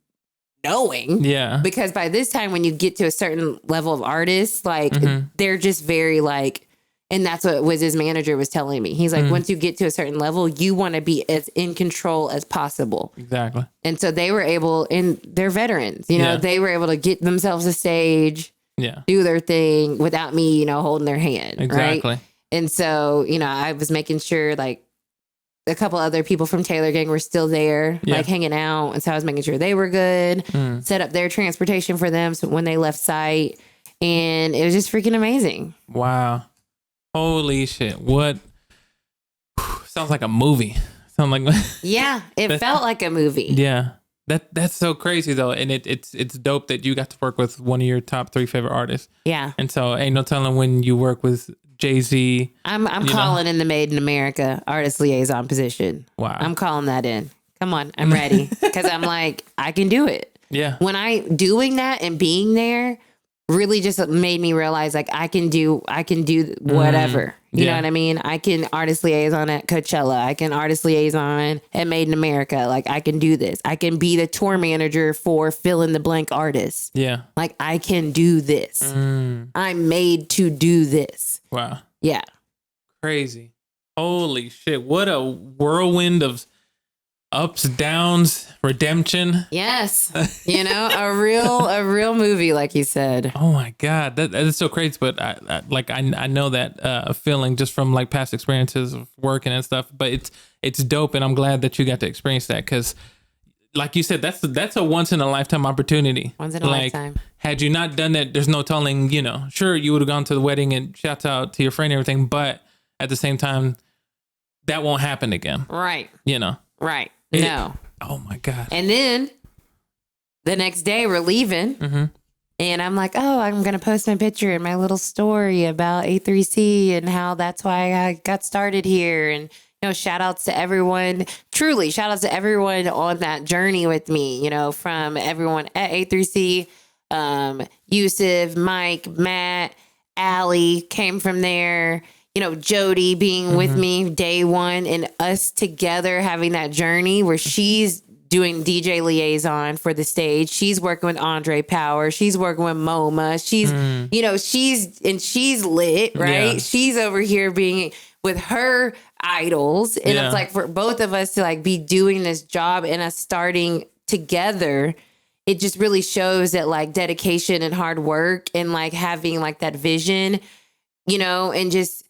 knowing. Yeah. Because by this time, when you get to a certain level of artists, like they're just very like, and that's what Wiz's manager was telling me. He's like, once you get to a certain level, you want to be as in control as possible. Exactly. And so they were able, and they're veterans, you know, they were able to get themselves a stage. Yeah. Do their thing without me, you know, holding their hand. Exactly. Right? And so, you know, I was making sure like a couple other people from Taylor Gang were still there, like hanging out. And so I was making sure they were good, set up their transportation for them so when they left site. And it was just freaking amazing. Wow. Holy shit. What? Sounds like a movie. Yeah, it felt like a movie. Yeah. That's so crazy though, and it's dope that you got to work with one of your top 3 favorite artists. Yeah, and so ain't no telling when you work with Jay-Z. I'm calling in the Made in America artist liaison position. Wow, I'm calling that in. Come on, I'm ready because I'm like I can do it. Yeah, when I doing that and being there really just made me realize like I can do whatever. You know what I mean? I can artist liaison at Coachella. I can artist liaison at Made in America. Like I can do this. I can be the tour manager for fill in the blank artists. Yeah. Like I can do this. I'm made to do this. Wow. Yeah. Crazy. Holy shit. What a whirlwind of Ups, downs, redemption. Yes. You know, a real movie, like you said. Oh my God, that is so crazy. But I know that feeling just from like past experiences of working and stuff. But it's dope, and I'm glad that you got to experience that because, like you said, that's a once in a lifetime opportunity. Once in a lifetime. Had you not done that, there's no telling. You know, sure you would have gone to the wedding and shouts out to your friend and everything, but at the same time, that won't happen again. Right. You know. Right. No. Oh my God. And then the next day we're leaving and I'm like, oh, I'm going to post my picture and my little story about A3C and how that's why I got started here. And, you know, shout outs to everyone, truly shout outs to everyone on that journey with me, you know, from everyone at A3C, Yusuf, Mike, Matt, Allie came from there. You know, Jody being with me day one and us together having that journey where she's doing DJ liaison for the stage. She's working with Andre Power. She's working with MoMA. She's, you know, she's lit, right? Yeah. She's over here being with her idols. And it's like for both of us to like be doing this job and us starting together, it just really shows that like dedication and hard work and like having like that vision, you know, and just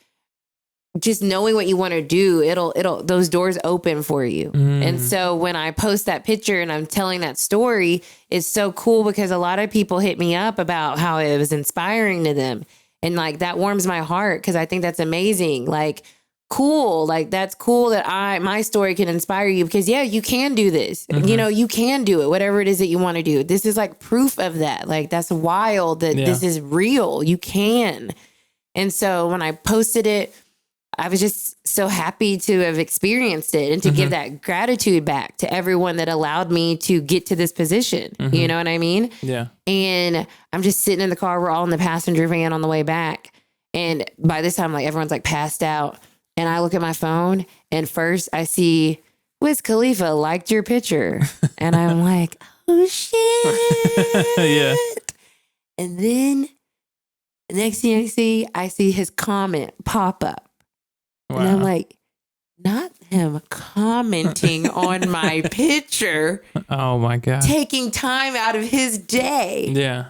knowing what you want to do, it'll those doors open for you. And so when I post that picture and I'm telling that story, it's so cool because a lot of people hit me up about how it was inspiring to them. And like, that warms my heart because I think that's amazing. Like, cool. Like, that's cool that my story can inspire you because you can do this. You know, you can do it, whatever it is that you want to do. This is like proof of that. Like, that's wild that this is real. You can. And so when I posted it, I was just so happy to have experienced it and to give that gratitude back to everyone that allowed me to get to this position. You know what I mean? Yeah. And I'm just sitting in the car. We're all in the passenger van on the way back. And by this time, like everyone's like passed out. And I look at my phone and first I see Wiz Khalifa liked your picture. And I'm like, oh shit. Yeah. And then the next thing I see his comment pop up. Wow. And I'm like, not him commenting on my picture. Oh my God. Taking time out of his day. Yeah.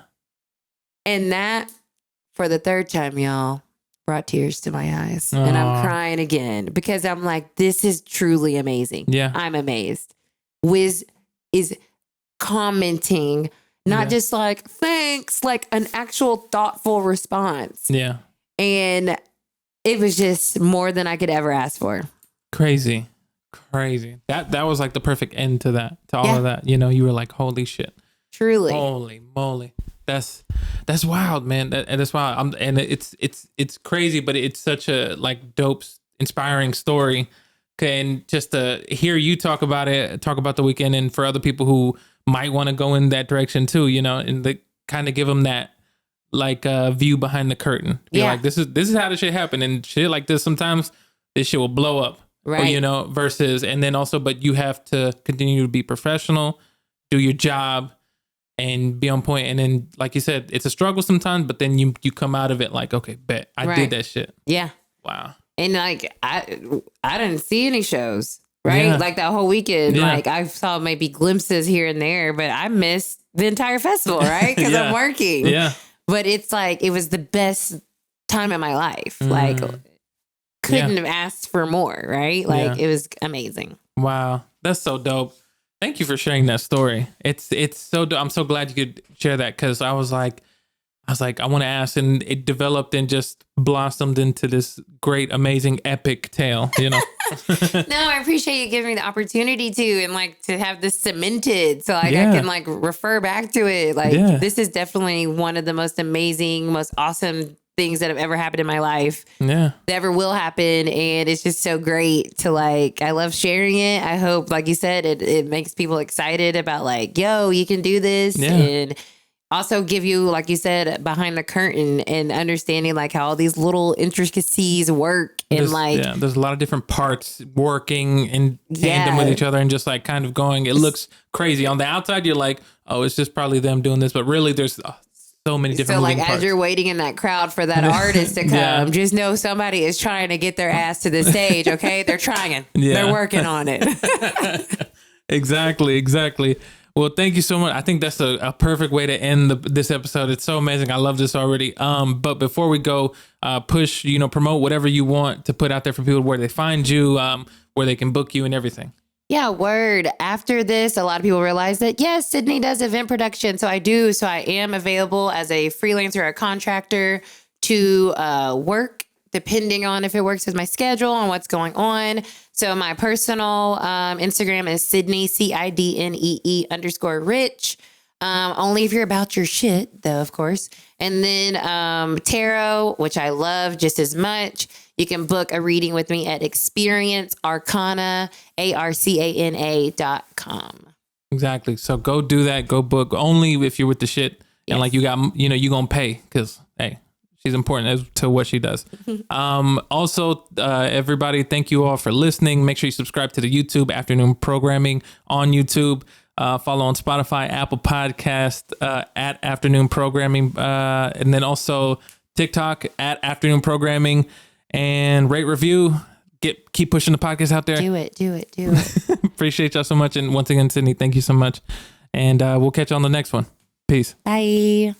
And that, for the third time, y'all, brought tears to my eyes. And I'm crying again because I'm like, this is truly amazing. Yeah. I'm amazed. Wiz is commenting, not just like, thanks, like an actual thoughtful response. Yeah. And it was just more than I could ever ask for. Crazy. That was like the perfect end to that, to all of that. You know, you were like, holy shit. Truly. Holy moly. That's wild, man. That's wild. And it's crazy, but it's such a like dope, inspiring story. Okay. And just to hear you talk about the weekend and for other people who might want to go in that direction too, you know, and they kind of give them that like view behind the curtain. Be like, this is how this shit happen, and shit like this sometimes this shit will blow up. Right. Or, you know, versus, and then also, but you have to continue to be professional, do your job, and be on point. And then, like you said, it's a struggle sometimes, but then you come out of it like, okay, bet I did that shit. Yeah. Wow. And like I didn't see any shows. Right. Yeah. Like that whole weekend, like I saw maybe glimpses here and there, but I missed the entire festival, right? Because I'm working. Yeah. But it's like, it was the best time of my life. Like, couldn't have asked for more, right? Like, it was amazing. Wow. That's so dope. Thank you for sharing that story. It's so dope. I'm so glad you could share that because I was like, I want to ask, and it developed and just blossomed into this great, amazing, epic tale, you know? No, I appreciate you giving me the opportunity to, and like to have this cemented so like I can like refer back to it. Like this is definitely one of the most amazing, most awesome things that have ever happened in my life. Yeah. That ever will happen. And it's just so great to like, I love sharing it. I hope, like you said, it makes people excited about like, yo, you can do this. Yeah. And also give you, like you said, behind the curtain and understanding like how all these little intricacies work. And there's a lot of different parts working in tandem with each other and just like kind of going, it looks crazy. On the outside, you're like, oh, it's just probably them doing this. But really there's so many different moving parts. As you're waiting in that crowd for that artist to come, just know somebody is trying to get their ass to the stage. Okay. They're trying. They're working on it. Exactly. Well, thank you so much. I think that's a perfect way to end this episode. It's so amazing. I love this already. But before we go, push, promote whatever you want to put out there for people, where they find you, where they can book you and everything. Yeah, word. After this, a lot of people realize that, yes, Cidnee does event production. So I do. So I am available as a freelancer or a contractor to work, depending on if it works with my schedule and what's going on. So my personal Instagram is Cidnee, CIDNEE_Rich. Only if you're about your shit, though, of course. And then tarot, which I love just as much. You can book a reading with me at experiencearcana.com. Exactly. So go do that. Go book only if you're with the shit. Yes. And like you got, you going to pay because, hey, she's important as to what she does. Also, everybody, thank you all for listening. Make sure you subscribe to the YouTube Afternoon Programming on YouTube. Follow on Spotify, Apple Podcast at Afternoon Programming. And then also TikTok at Afternoon Programming. And rate, review. Keep pushing the podcast out there. Do it. Appreciate y'all so much. And once again, Cidnee, thank you so much. And we'll catch you on the next one. Peace. Bye.